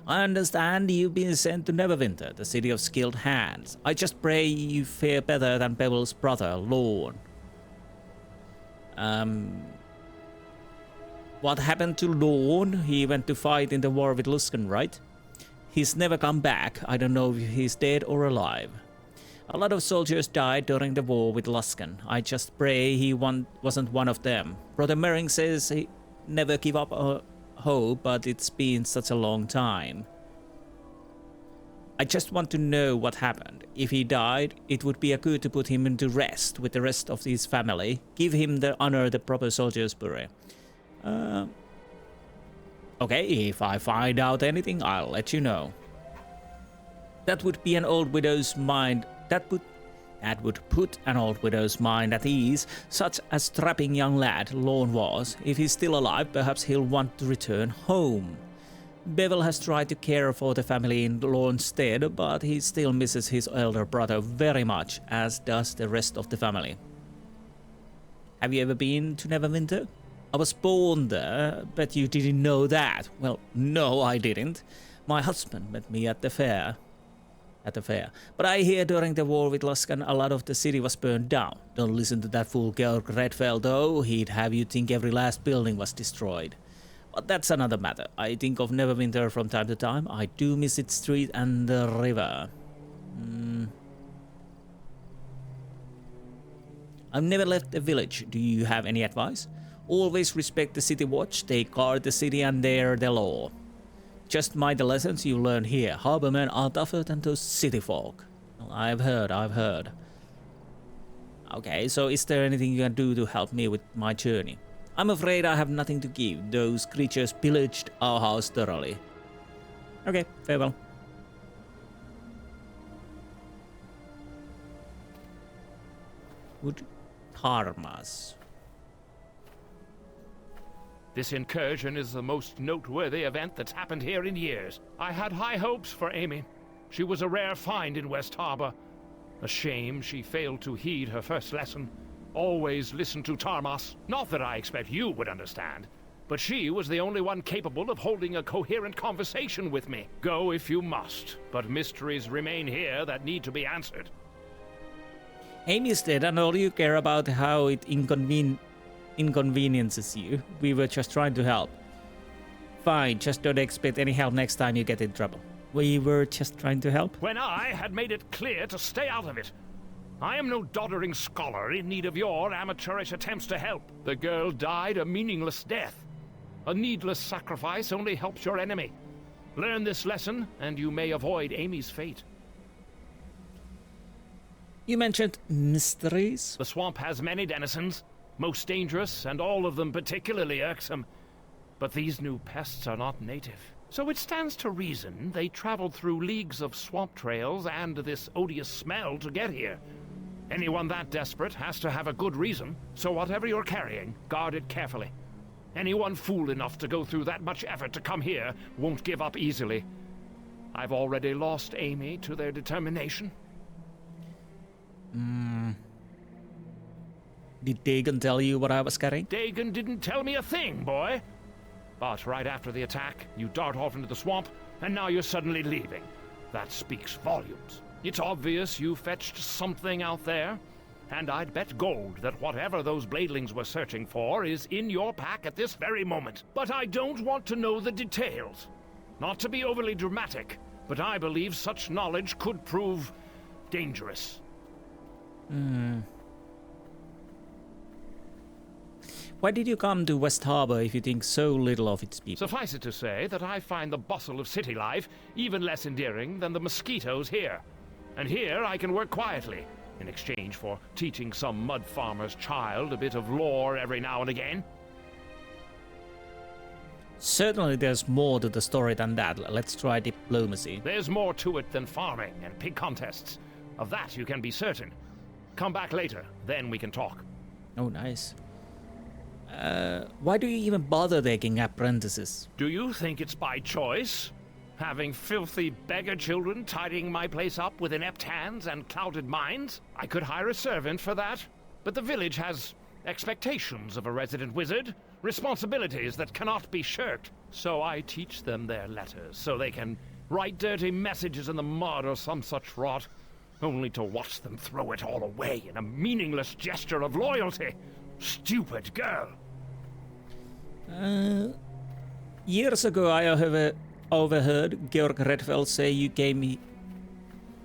I understand you've been sent to Neverwinter, the city of skilled hands. I just pray you fare better than Bevil's brother, Lorne. What happened to Lorne? He went to fight in the war with Luskan, right? He's never come back. I don't know if he's dead or alive. A lot of soldiers died during the war with Luskan. I just pray he wasn't one of them. Brother Mering says he never give up hope, but it's been such a long time. I just want to know what happened. If he died, it would be good to put him into rest with the rest of his family. Give him the honor the proper soldiers bury. Okay, if I find out anything, I'll let you know. That would be an old widow's mind. That would put an old widow's mind at ease, such a strapping young lad Lorne was. If he's still alive, perhaps he'll want to return home. Bevil has tried to care for the family in Lorne's stead, but he still misses his elder brother very much, as does the rest of the family. Have you ever been to Neverwinter? I was born there, but you didn't know that. Well, no, I didn't. My husband met me at the fair. But I hear during the war with Luskan, a lot of the city was burned down. Don't listen to that fool Georg Redfell, though. He'd have you think every last building was destroyed. But that's another matter. I think of Neverwinter from time to time. I do miss its street and the river. I've never left the village. Do you have any advice? Always respect the city watch. They guard the city and they're the law. Just mind the lessons you learn here. Harbormen are tougher than those city folk. Well, I've heard. Okay, so is there anything you can do to help me with my journey? I'm afraid I have nothing to give. Those creatures pillaged our house thoroughly. Okay, farewell. Would harm us. This incursion is the most noteworthy event that's happened here in years. I had high hopes for Amy. She was a rare find in West Harbor. A shame she failed to heed her first lesson. Always listen to Tarmas. Not that I expect you would understand, but she was the only one capable of holding a coherent conversation with me. Go if you must, but mysteries remain here that need to be answered. Amy's dead, and all you care about how it inconveniences you. We were just trying to help. Fine, just don't expect any help next time you get in trouble. We were just trying to help? When I had made it clear to stay out of it. I am no doddering scholar in need of your amateurish attempts to help. The girl died a meaningless death. A needless sacrifice only helps your enemy. Learn this lesson, and you may avoid Amy's fate. You mentioned mysteries? The swamp has many denizens, most dangerous, and all of them particularly irksome. But these new pests are not native. So it stands to reason they traveled through leagues of swamp trails and this odious smell to get here. Anyone that desperate has to have a good reason, so whatever you're carrying, guard it carefully. Anyone fool enough to go through that much effort to come here won't give up easily. I've already lost Amy to their determination. Did Dagon tell you what I was carrying? Dagon didn't tell me a thing, boy. But right after the attack, you dart off into the swamp, and now you're suddenly leaving. That speaks volumes. It's obvious you fetched something out there, and I'd bet gold that whatever those bladelings were searching for is in your pack at this very moment. But I don't want to know the details. Not to be overly dramatic, but I believe such knowledge could prove dangerous. Why did you come to West Harbor if you think so little of its people? Suffice it to say that I find the bustle of city life even less endearing than the mosquitoes here. And here I can work quietly, in exchange for teaching some mud farmer's child a bit of lore every now and again. Certainly there's more to the story than that. Let's try diplomacy. There's more to it than farming and pig contests. Of that you can be certain. Come back later, then we can talk. Oh, nice. Why do you even bother taking apprentices? Do you think it's by choice? Having filthy beggar children tidying my place up with inept hands and clouded minds? I could hire a servant for that, but the village has expectations of a resident wizard, responsibilities that cannot be shirked. So I teach them their letters, so they can write dirty messages in the mud or some such rot, only to watch them throw it all away in a meaningless gesture of loyalty. Stupid girl. Years ago I have overheard Georg Redfell say you came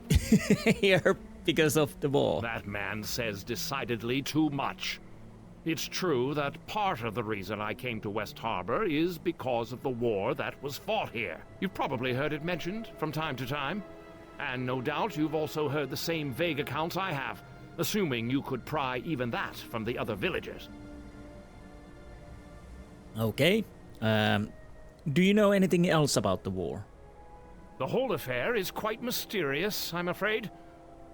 here because of the war. That man says decidedly too much. It's true that part of the reason I came to West Harbor is because of the war that was fought here. You've probably heard it mentioned from time to time. And no doubt you've also heard the same vague accounts I have, assuming you could pry even that from the other villagers. Okay. Do you know anything else about the war? The whole affair is quite mysterious, I'm afraid.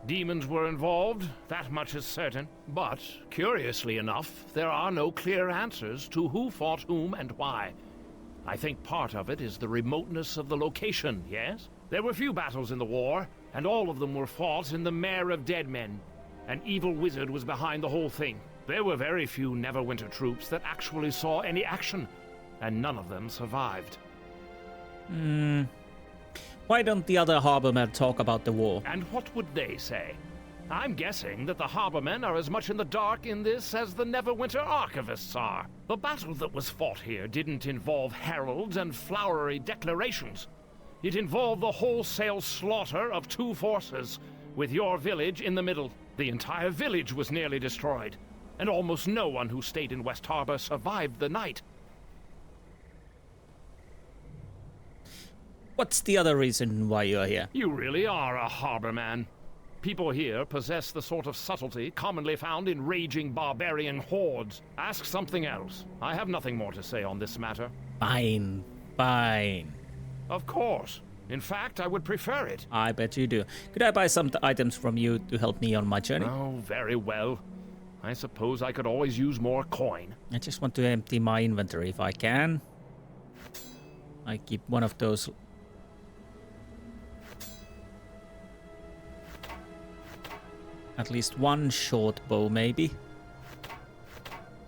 Demons were involved, that much is certain. But, curiously enough, there are no clear answers to who fought whom and why. I think part of it is the remoteness of the location, yes? There were few battles in the war, and all of them were fought in the Mare of Dead Men. An evil wizard was behind the whole thing. There were very few Neverwinter troops that actually saw any action, and none of them survived. Why don't the other harbormen talk about the war? And what would they say? I'm guessing that the harbormen are as much in the dark in this as the Neverwinter archivists are. The battle that was fought here didn't involve heralds and flowery declarations. It involved the wholesale slaughter of two forces, with your village in the middle. The entire village was nearly destroyed, and almost no one who stayed in West Harbor survived the night. What's the other reason why you're here? You really are a harborman. People here possess the sort of subtlety commonly found in raging barbarian hordes. Ask something else. I have nothing more to say on this matter. Fine, fine. Of course. In fact, I would prefer it. I bet you do. Could I buy some items from you to help me on my journey? Oh, very well. I suppose I could always use more coin. I just want to empty my inventory if I can. I keep one of those At least one short bow, maybe.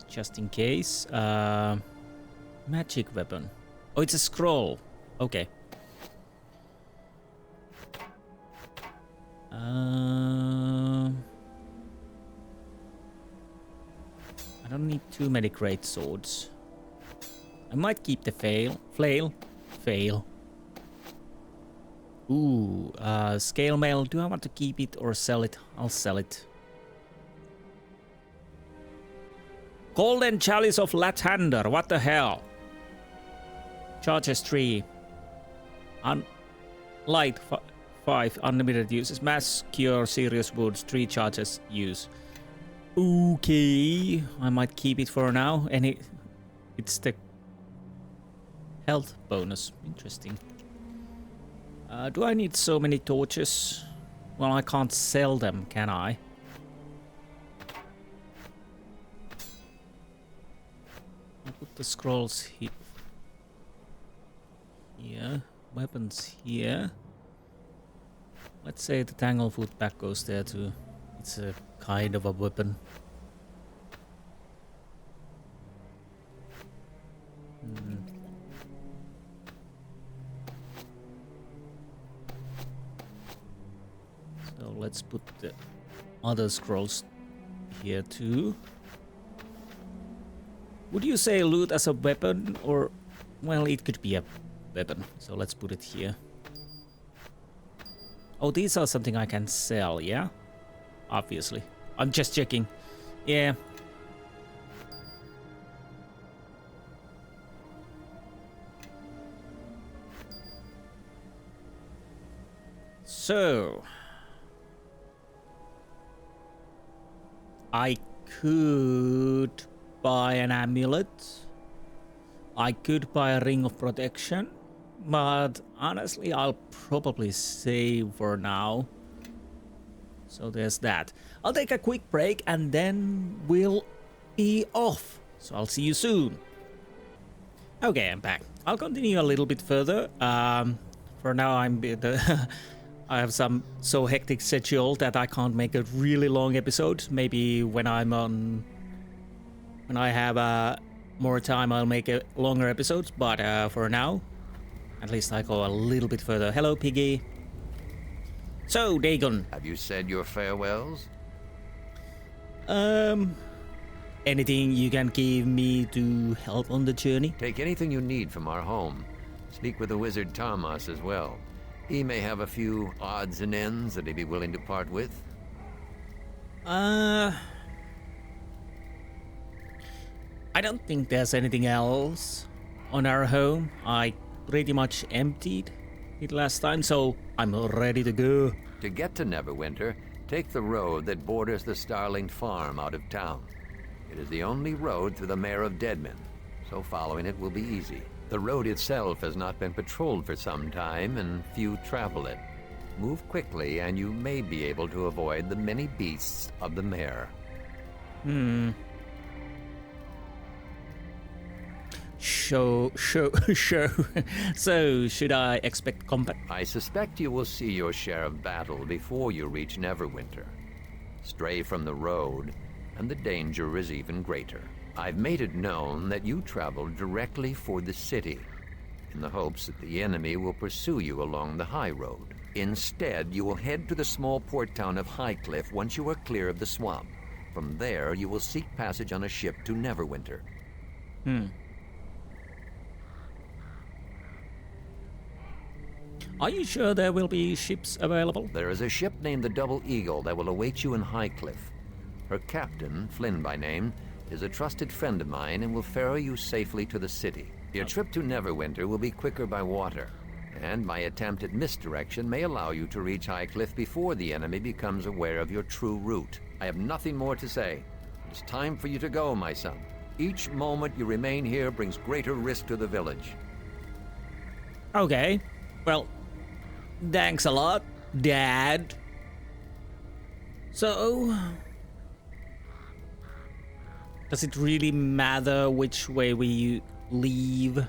Just in case. Magic weapon. Oh, it's a scroll. Okay. I don't need too many great swords. I might keep the flail. Ooh, scale mail. Do I want to keep it or sell it? I'll sell it. Golden Chalice of Lathander. What the hell? Charges 3. Light 5. Unlimited uses. Mass cure serious wounds. 3 charges use. Okay. I might keep it for now. And it's the health bonus. Interesting. Do I need so many torches? Well, I can't sell them, can I? I'll put the scrolls here. Weapons here. Let's say the Tanglefoot back goes there too. It's a kind of a weapon. So let's put the other scrolls here too. Would you say loot as a weapon, or well, it could be a weapon. So let's put it here. Oh, these are something I can sell, yeah? Obviously. I'm just checking. Yeah. So I could buy an amulet. I could buy a ring of protection, but honestly, I'll probably save for now. So there's that. I'll take a quick break and then we'll be off. So I'll see you soon. Okay, I'm back. I'll continue a little bit further. For now, I have some so hectic schedule that I can't make a really long episode. Maybe when I have more time, I'll make a longer episodes. But for now, at least I go a little bit further. Hello, Piggy. So, Dagon. Have you said your farewells? Anything you can give me to help on the journey? Take anything you need from our home. Speak with the wizard Thomas as well. He may have a few odds and ends that he'd be willing to part with. I don't think there's anything else on our home. I pretty much emptied it last time, so I'm ready to go. To get to Neverwinter, take the road that borders the Starling Farm out of town. It is the only road through the Mare of Deadmen, so following it will be easy. The road itself has not been patrolled for some time, and few travel it. Move quickly, and you may be able to avoid the many beasts of the Mare. Show. So, should I expect combat? I suspect you will see your share of battle before you reach Neverwinter. Stray from the road, and the danger is even greater. I've made it known that you travel directly for the city, in the hopes that the enemy will pursue you along the high road. Instead, you will head to the small port town of Highcliff once you are clear of the swamp. From there, you will seek passage on a ship to Neverwinter. Are you sure there will be ships available? There is a ship named the Double Eagle that will await you in Highcliff. Her captain, Flynn by name, is a trusted friend of mine and will ferry you safely to the city. Your trip to Neverwinter will be quicker by water, and my attempt at misdirection may allow you to reach Highcliff before the enemy becomes aware of your true route. I have nothing more to say. It's time for you to go, my son. Each moment you remain here brings greater risk to the village. Okay. Well, thanks a lot, Dad. So, does it really matter which way we leave?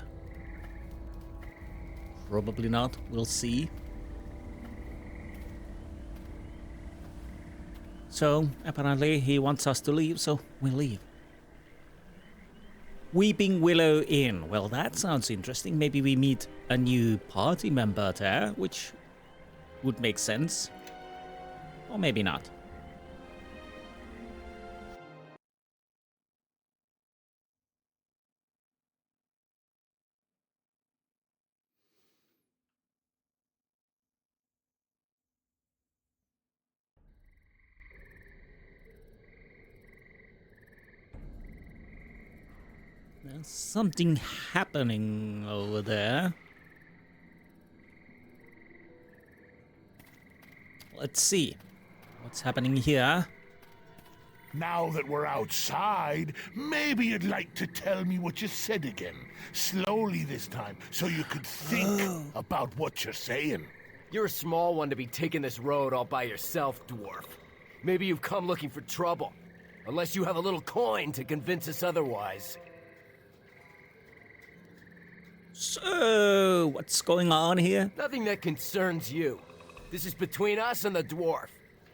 Probably not. We'll see. So, apparently he wants us to leave, so we leave. Weeping Willow Inn. Well, that sounds interesting. Maybe we meet a new party member there, which would make sense. Or maybe not. There's something happening over there. Let's see what's happening here. Now that we're outside, maybe you'd like to tell me what you said again. Slowly this time, so you could think about what you're saying. You're a small one to be taking this road all by yourself, dwarf. Maybe you've come looking for trouble. Unless you have a little coin to convince us otherwise. So, what's going on here? Nothing that concerns you. This is between us and the dwarf,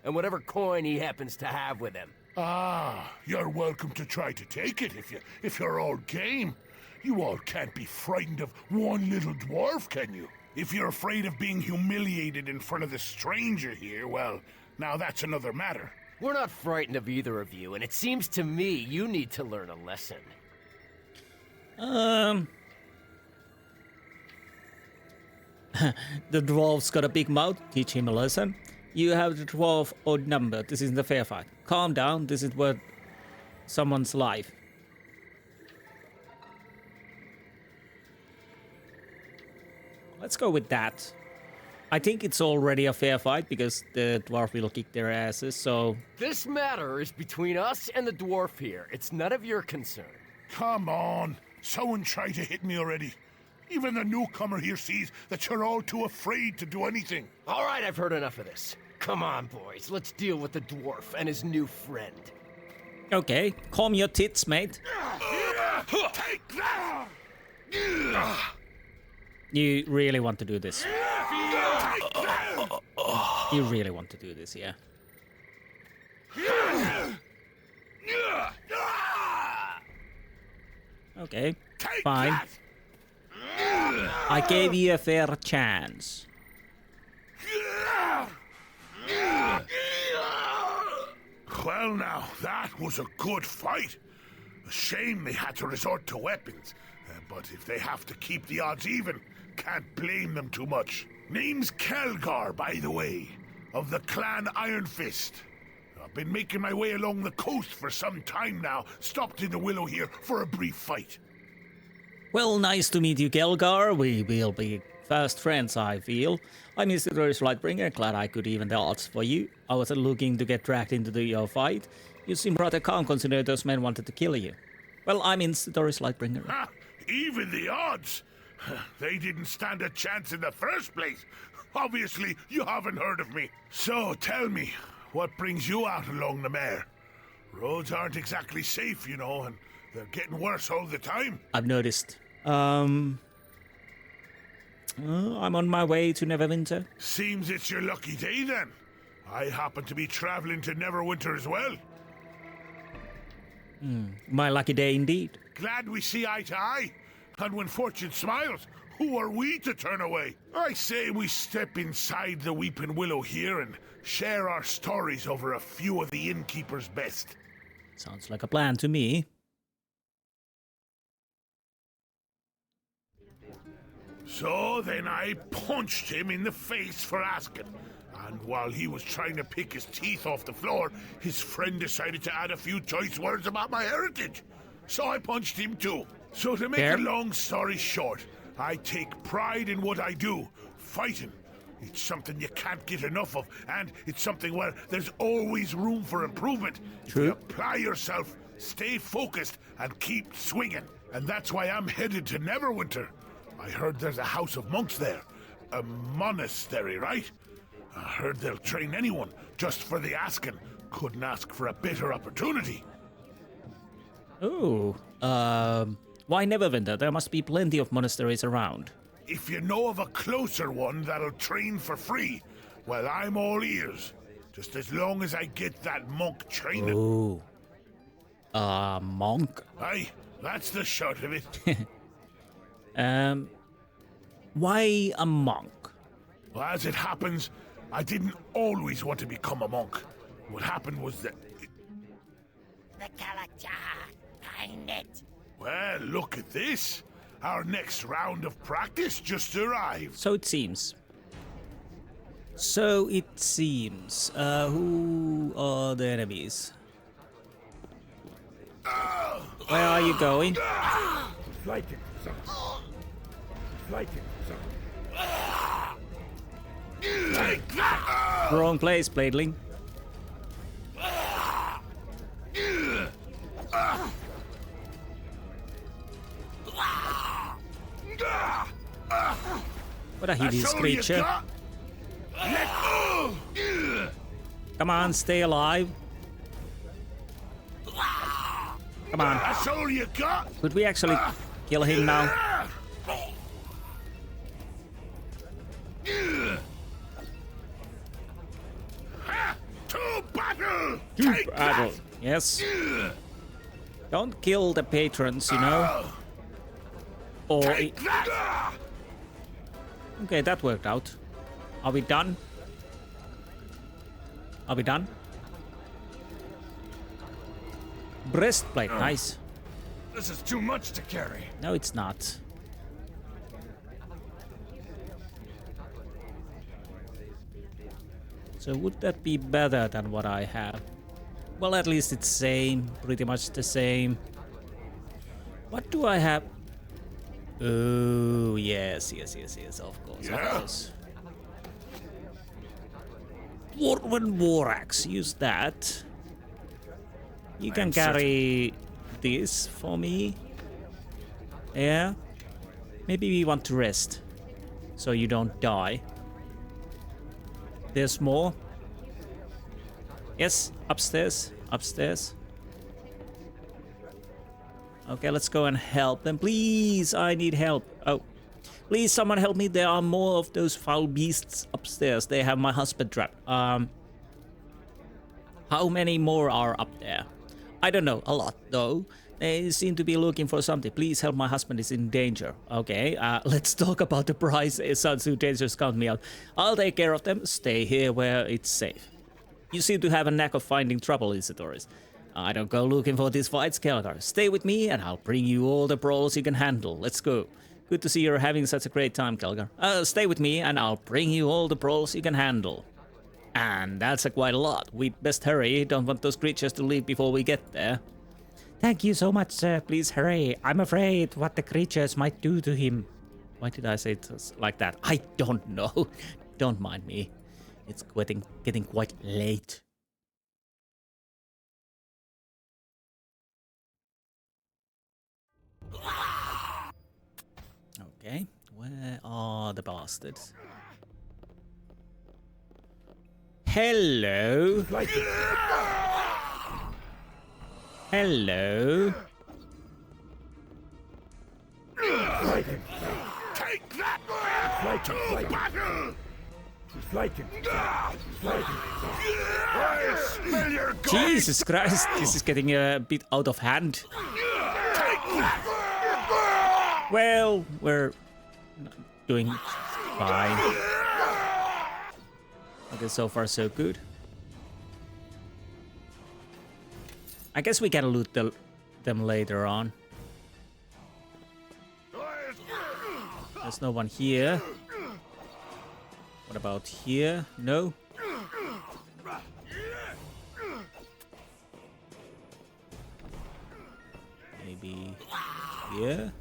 and whatever coin he happens to have with him. Ah, you're welcome to try to take it if you're all game. You all can't be frightened of one little dwarf, can you? If you're afraid of being humiliated in front of the stranger here, well, now that's another matter. We're not frightened of either of you, and it seems to me you need to learn a lesson. The dwarf's got a big mouth. Teach him a lesson. You have the dwarf outnumbered. This isn't a fair fight. Calm down. This is worth someone's life. Let's go with that. I think it's already a fair fight because the dwarf will kick their asses, so... This matter is between us and the dwarf here. It's none of your concern. Come on. Someone tried to hit me already. Even the newcomer here sees that you're all too afraid to do anything. All right, I've heard enough of this. Come on, boys. Let's deal with the dwarf and his new friend. Okay, calm your tits, mate. Take that! You really want to do this. You really want to do this, yeah. Okay, fine. I gave you a fair chance. Well now, that was a good fight. A shame they had to resort to weapons. But if they have to keep the odds even, can't blame them too much. Name's Kelgar, by the way, of the clan Iron Fist. I've been making my way along the coast for some time now, stopped in the Willow here for a brief fight. Well, nice to meet you, Kelgar. We will be fast friends, I feel. I'm Insti Lightbringer, glad I could even the odds for you. I wasn't looking to get dragged into your fight. You seem rather calm considering those men wanted to kill you. Well, I'm Insti Lightbringer. Ha! Even the odds? They didn't stand a chance in the first place. Obviously, you haven't heard of me. So, tell me, what brings you out along the mare? Roads aren't exactly safe, you know, and they're getting worse all the time. I've noticed. I'm on my way to Neverwinter. Seems it's your lucky day, then. I happen to be traveling to Neverwinter as well. My lucky day indeed. Glad we see eye to eye. And when fortune smiles, who are we to turn away? I say we step inside the Weeping Willow here and share our stories over a few of the innkeeper's best. Sounds like a plan to me. So then I punched him in the face for asking. And while he was trying to pick his teeth off the floor, his friend decided to add a few choice words about my heritage. So I punched him too. So to make a long story short, I take pride in what I do, fighting. It's something you can't get enough of, and it's something where there's always room for improvement. True. If you apply yourself, stay focused, and keep swinging. And that's why I'm headed to Neverwinter. I heard there's a house of monks there. A monastery, right? I heard they'll train anyone, just for the asking. Couldn't ask for a better opportunity. Oh, why Neverwinter? There must be plenty of monasteries around. If you know of a closer one that'll train for free, well, I'm all ears. Just as long as I get that monk training. Ooh. Monk? Aye, that's the short of it. Why a monk? Well, as it happens, I didn't always want to become a monk. What happened was that... The character, find it. Well, look at this. Our next round of practice just arrived. So it seems. So it seems. Who are the enemies? Where are you going? Flighting, son. Flighting, son. Take that! Wrong place, Bladeling. What a hideous creature. Come on, stay alive. Come on. That's all you got? Could we actually kill him now? To battle! To Take battle. that! Yes. Don't kill the patrons, you know. Or Take that! okay, that worked out. Are we done? Are we done? Breastplate, nice. This is too much to carry. No, it's not. So would that be better than what I have? Well, at least it's same, pretty much the same. What do I have? Oh, yes, of course, of course. Dwarven War Axe, use that. You can carry this for me. Yeah. Maybe we want to rest, so you don't die. There's more. Yes, upstairs, upstairs. Okay, let's go and help them. Please, I need help. Oh, please, someone help me. There are more of those foul beasts upstairs. They have my husband trapped. How many more are up there? I don't know. A lot, though. They seem to be looking for something. Please help, my husband is in danger. Okay, let's talk about the price. Sansu dangers count me out. I'll take care of them. Stay here where it's safe. You seem to have a knack of finding trouble, Isatoris. I don't go looking for these fights, Kelgar. Stay with me and I'll bring you all the brawls you can handle. Let's go. Good to see you're having such a great time, Kelgar. Stay with me and I'll bring you all the brawls you can handle. And that's quite a lot. We'd best hurry. Don't want those creatures to leave before we get there. Thank you so much, sir. Please hurry. I'm afraid what the creatures might do to him. Why did I say it like that? I don't know. Don't mind me. It's getting quite late. Okay, where are the bastards? Hello. Hello. Take that! To battle! Smell your gold! Jesus Christ, this is getting a bit out of hand. Well, we're doing fine. Okay, so far so good. I guess we can loot them later on. There's no one here. What about here? No? Maybe here?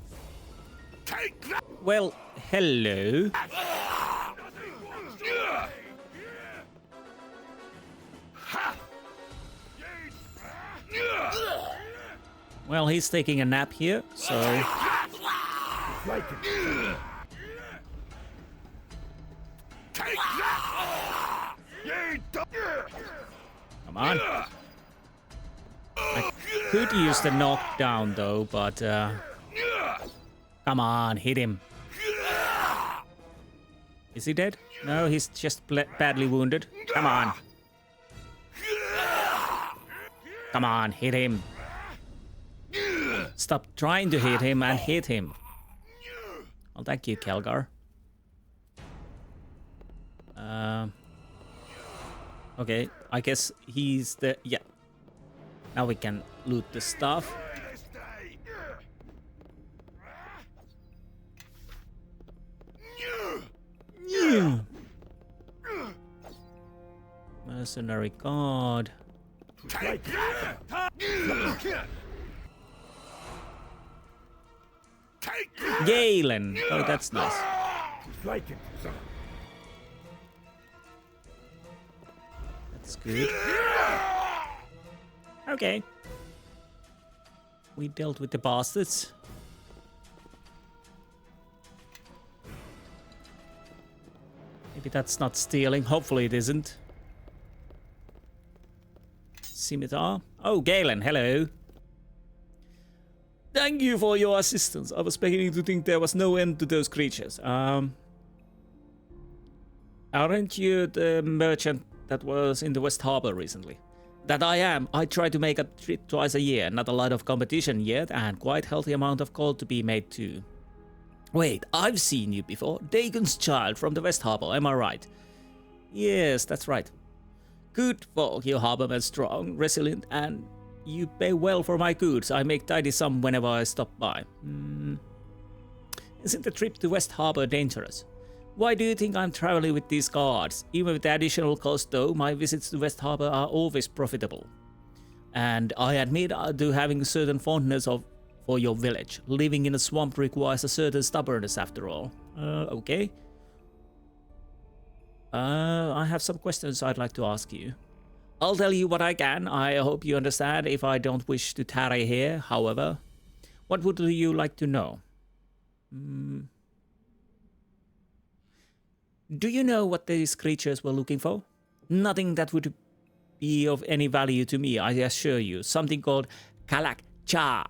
Well, hello. Well, he's taking a nap here, so... Come on. I could use the knockdown though, but come on, hit him. Is he dead? No, he's just badly wounded. Come on. Come on, hit him. Stop trying to hit him and hit him. Well, thank you, Kelgar. Okay, I guess he's the... Yeah. Now we can loot the stuff. Mercenary guard. Galen. Oh, that's nice. That's good. Okay. We dealt with the bastards. Maybe that's not stealing. Hopefully it isn't. Scimitar. Oh, Galen, hello. Thank you for your assistance. I was beginning to think there was no end to those creatures. Aren't you the merchant that was in the West Harbor recently? That I am. I try to make a trip twice a year. Not a lot of competition yet, and quite healthy amount of gold to be made too. Wait, I've seen you before. Dagon's child from the West Harbor, am I right? Yes, that's right. Good folk, you harbormen, strong, resilient, and you pay well for my goods. I make tidy sum whenever I stop by. Isn't the trip to West Harbor dangerous? Why do you think I'm traveling with these guards? Even with the additional cost though, my visits to West Harbor are always profitable. And I admit to having a certain fondness for your village. Living in a swamp requires a certain stubbornness after all. Okay. I have some questions I'd like to ask you. I'll tell you what I can. I hope you understand if I don't wish to tarry here, however. What would you like to know? Do you know what these creatures were looking for? Nothing that would be of any value to me, I assure you. Something called Kalak Cha.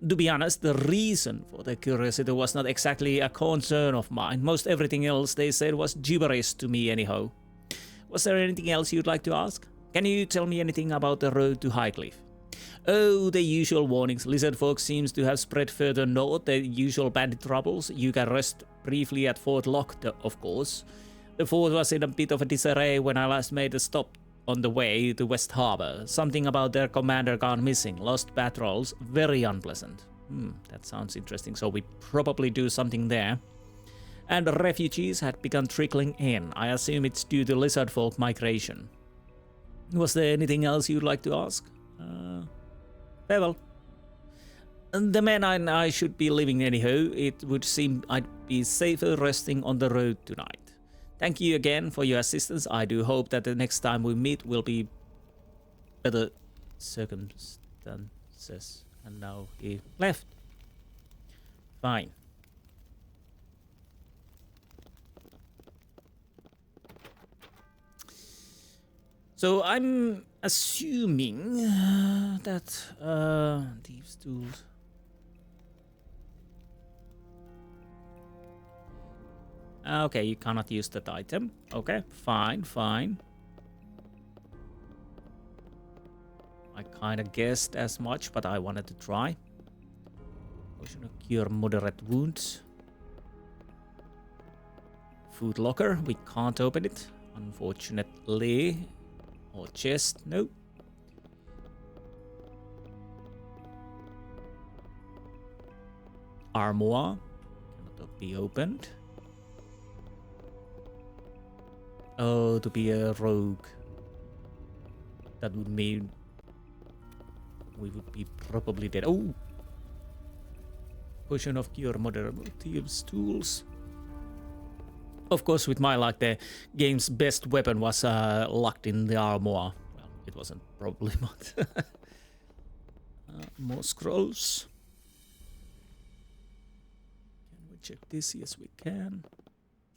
To be honest, the reason for the curiosity was not exactly a concern of mine. Most everything else they said was gibberish to me anyhow. Was there anything else you'd like to ask? Can you tell me anything about the road to Highcliff? Oh, the usual warnings. Lizard folk seems to have spread further north, the usual bandit troubles. You can rest briefly at Fort Lock, of course. The fort was in a bit of a disarray when I last made a stop on the way to West Harbor. Something about their commander gone missing, lost patrols, very unpleasant. That sounds interesting, so we probably do something there. And refugees had begun trickling in. I assume it's due to lizard folk migration. Was there anything else you'd like to ask? Bevil. The men and I should be leaving anyhow. It would seem I'd be safer resting on the road tonight. Thank you again for your assistance. I do hope that the next time we meet will be better circumstances. And now he left. Fine. So I'm assuming that these tools. Okay, you cannot use that item. Okay, fine. I kind of guessed as much, but I wanted to try. Potion of cure moderate wounds. Food locker, we can't open it, unfortunately. Or chest, no. Armoire, cannot be opened. Oh, to be a rogue. That would mean we would be probably dead. Oh! Potion of cure moderate thieves tools. Of course, with my luck, the game's best weapon was locked in the armoire. Well, it wasn't probably, but... more scrolls. Can we check this? Yes, we can.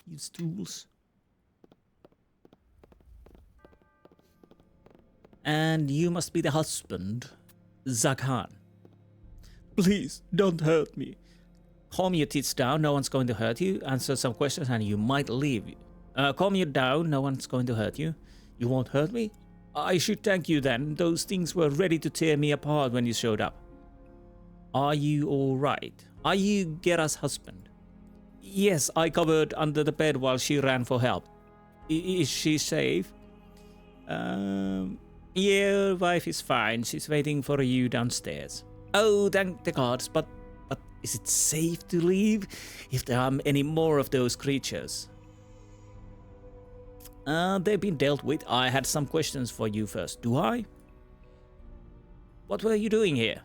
Use tools. And you must be the husband, Zakhan. Please, don't hurt me. Calm your tits down, no one's going to hurt you. Answer some questions and you might leave. Calm you down, no one's going to hurt you. You won't hurt me? I should thank you then. Those things were ready to tear me apart when you showed up. Are you alright? Are you Gera's husband? Yes, I covered under the bed while she ran for help. Is she safe? Yeah, wife is fine. She's waiting for you downstairs. Oh, thank the gods, but is it safe to leave if there are any more of those creatures? They've been dealt with. I had some questions for you first. Do I? What were you doing here?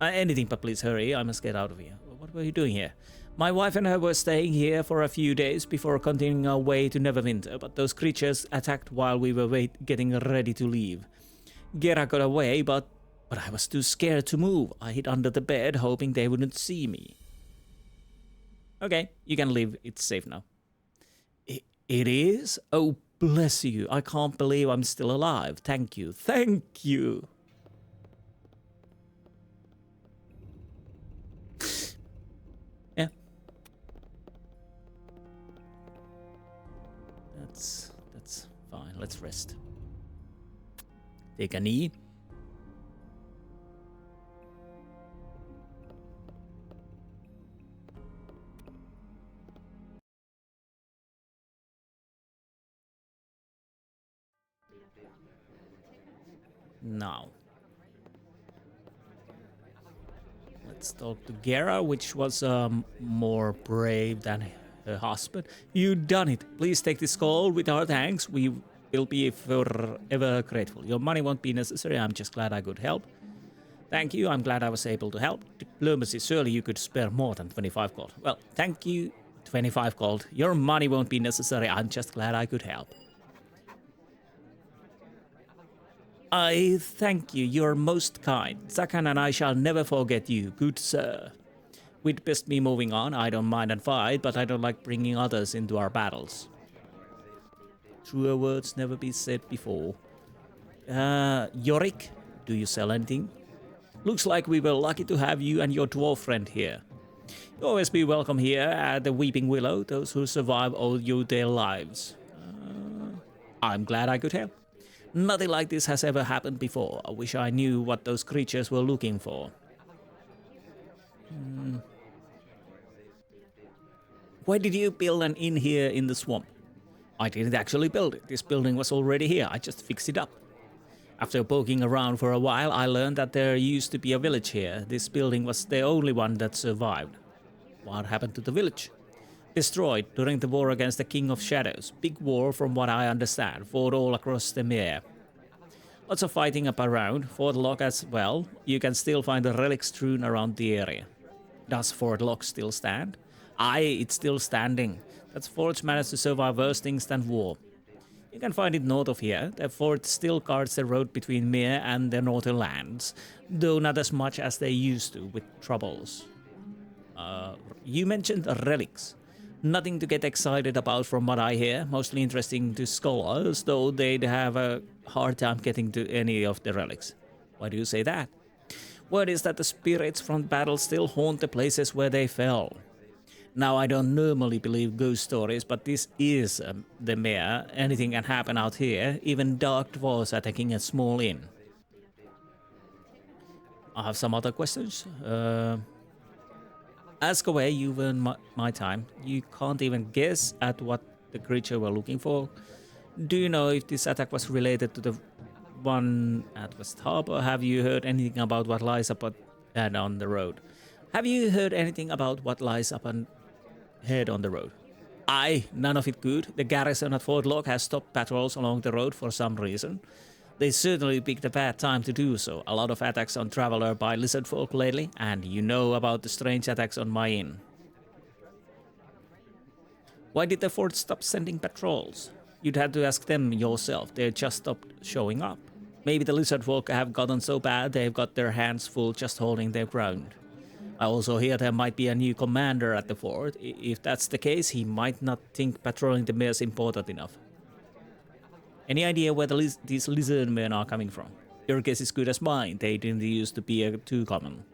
Anything, but please hurry. I must get out of here. What were you doing here? My wife and I were staying here for a few days before continuing our way to Neverwinter, but those creatures attacked while we were getting ready to leave. Gera got away, but I was too scared to move. I hid under the bed, hoping they wouldn't see me. Okay, you can leave. It's safe now. It is? Oh, bless you. I can't believe I'm still alive. Thank you. Thank you. Yeah. That's fine. Let's rest. Take a knee. Now, let's talk to Gera, which was more brave than her husband. You done it. Please take this call with our thanks. We will be forever grateful. Your money won't be necessary. I'm just glad I could help. Thank you. I'm glad I was able to help. Diplomacy. Surely you could spare more than 25 gold. Well, thank you. 25 gold. Your money won't be necessary. I'm just glad I could help. I thank you, you're most kind. Zakan and I shall never forget you, good sir. We'd best be moving on. I don't mind a fight, but I don't like bringing others into our battles. Truer words never been said before. Yorick, do you sell anything? Looks like we were lucky to have you and your dwarf friend here. You always be welcome here at the Weeping Willow. Those who survive owe you their lives. I'm glad I could help. Nothing like this has ever happened before. I wish I knew what those creatures were looking for. Why did you build an inn here in the swamp? I didn't actually build it. This building was already here. I just fixed it up. After poking around for a while, I learned that there used to be a village here. This building was the only one that survived. What happened to the village? Destroyed during the war against the King of Shadows. Big war from what I understand. Fought all across the mere. Lots of fighting up around. Fort Lock as well. You can still find the relics strewn around the area. Does Fort Lock still stand? Aye, it's still standing. That fort managed to survive worse things than war. You can find it north of here. The fort still guards the road between Mere and the northern lands, though not as much as they used to with troubles. You mentioned relics. Nothing to get excited about from what I hear. Mostly interesting to scholars, though they'd have a hard time getting to any of the relics. Why do you say that? Word is that the spirits from battle still haunt the places where they fell. Now, I don't normally believe ghost stories, but this is the Mere. Anything can happen out here, even dark dwarves attacking a small inn. I have some other questions. Ask away, you've earned my time. You can't even guess at what the creature were looking for. Do you know if this attack was related to the one at West Harbor? Have you heard anything about what lies up ahead on the road? Have you heard anything about what lies up ahead on the road? Aye, none of it good. The garrison at Fort Lock has stopped patrols along the road for some reason. They certainly picked a bad time to do so. A lot of attacks on Traveler by lizard folk lately, and you know about the strange attacks on my inn. Why did the fort stop sending patrols? You'd have to ask them yourself. They just stopped showing up. Maybe the lizard folk have gotten so bad they've got their hands full just holding their ground. I also hear there might be a new commander at the fort. If that's the case, he might not think patrolling the Mere's important enough. Any idea where these lizard men are coming from? Your guess is good as mine. They didn't used to be too common.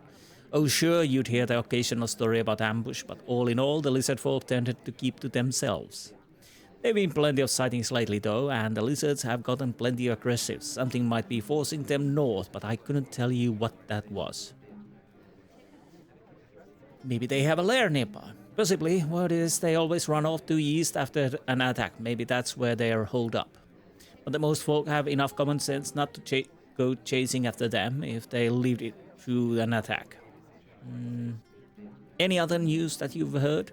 Oh sure, you'd hear the occasional story about ambush, but all in all, the lizard folk tended to keep to themselves. There have been plenty of sightings lately though, and the lizards have gotten plenty aggressive. Something might be forcing them north, but I couldn't tell you what that was. Maybe they have a lair nearby. Possibly, word is they always run off due east after an attack. Maybe that's where they are holed up. But the most folk have enough common sense not to go chasing after them if they lived it through an attack. Any other news that you've heard?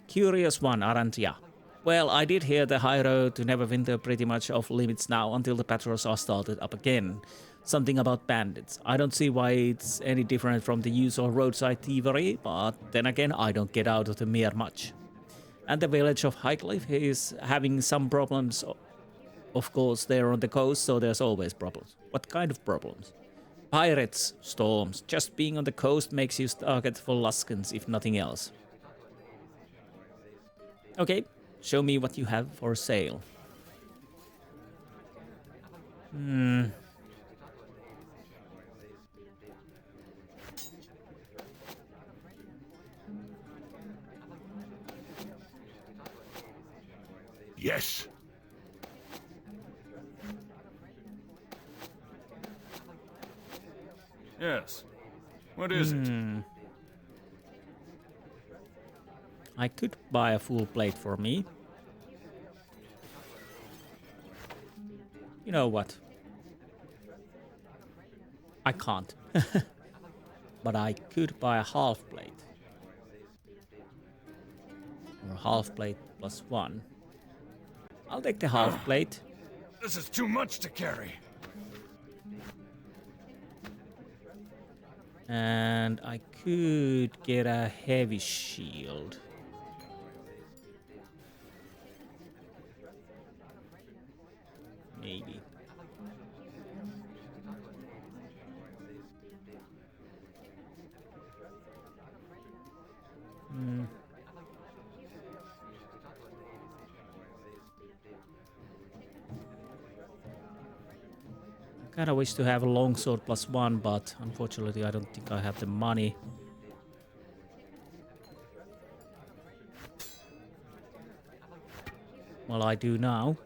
Curious one, aren't ya? Well, I did hear the high road to Neverwinter pretty much off limits now until the patrols are started up again. Something about bandits. I don't see why it's any different from the usual roadside thievery, but then again, I don't get out of the mere much. And the village of Highcliffe is having some problems. Of course, they're on the coast, so there's always problems. What kind of problems? Pirates, storms. Just being on the coast makes you target for Luskans, if nothing else. Okay, show me what you have for sale. Yes. Yes. What is it? I could buy a full plate for me. You know what? I can't. But I could buy a half plate. Or half plate plus one. I'll take the half plate. This is too much to carry. And I could get a heavy shield. Maybe. I kinda wish to have a longsword plus one, but unfortunately I don't think I have the money. Well, I do now.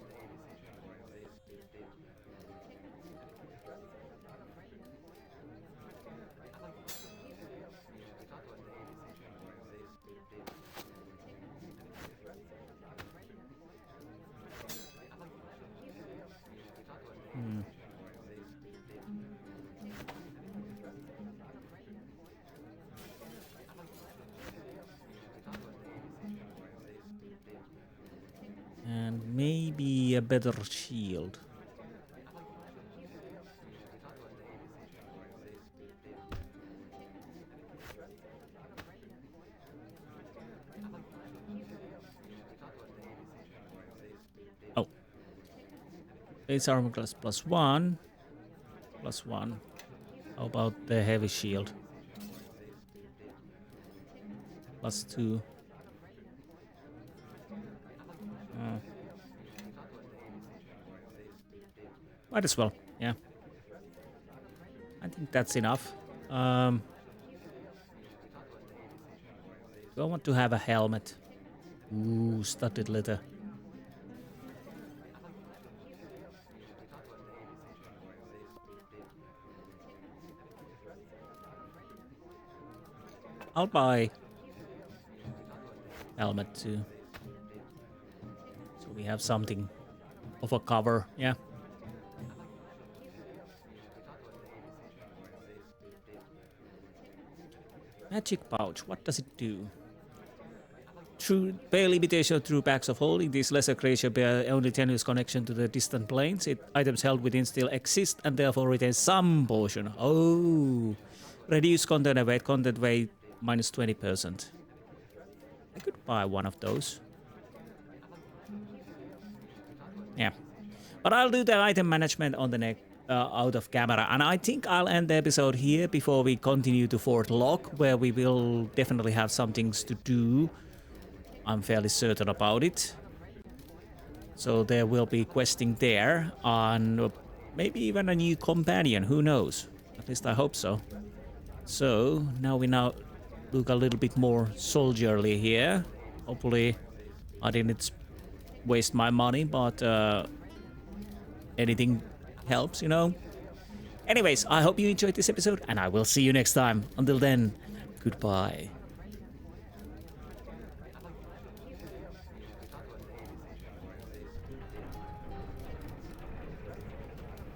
And maybe a better shield. Oh. Base armor class plus one. Plus one. How about the heavy shield? Plus two. Might as well, yeah. I think that's enough. Do I want to have a helmet? Ooh, studded leather. I'll buy helmet too. So we have something of a cover, yeah. Magic pouch, what does it do? Through bear limitation through packs of holding, these lesser creatures bear only tenuous connection to the distant planes. Items held within still exist and therefore retain some portion. Oh, reduce container weight, content weight minus 20%. I could buy one of those. Yeah, but I'll do the item management on the next. Out of camera, and I think I'll end the episode here before we continue to Fort Lock, where we will definitely have some things to do. I'm fairly certain about it. So there will be questing there, and maybe even a new companion, who knows? At least I hope so. So now we look a little bit more soldierly here. Hopefully I didn't waste my money, but anything helps, you know. Anyways, I hope you enjoyed this episode, and I will see you next time. Until then, goodbye.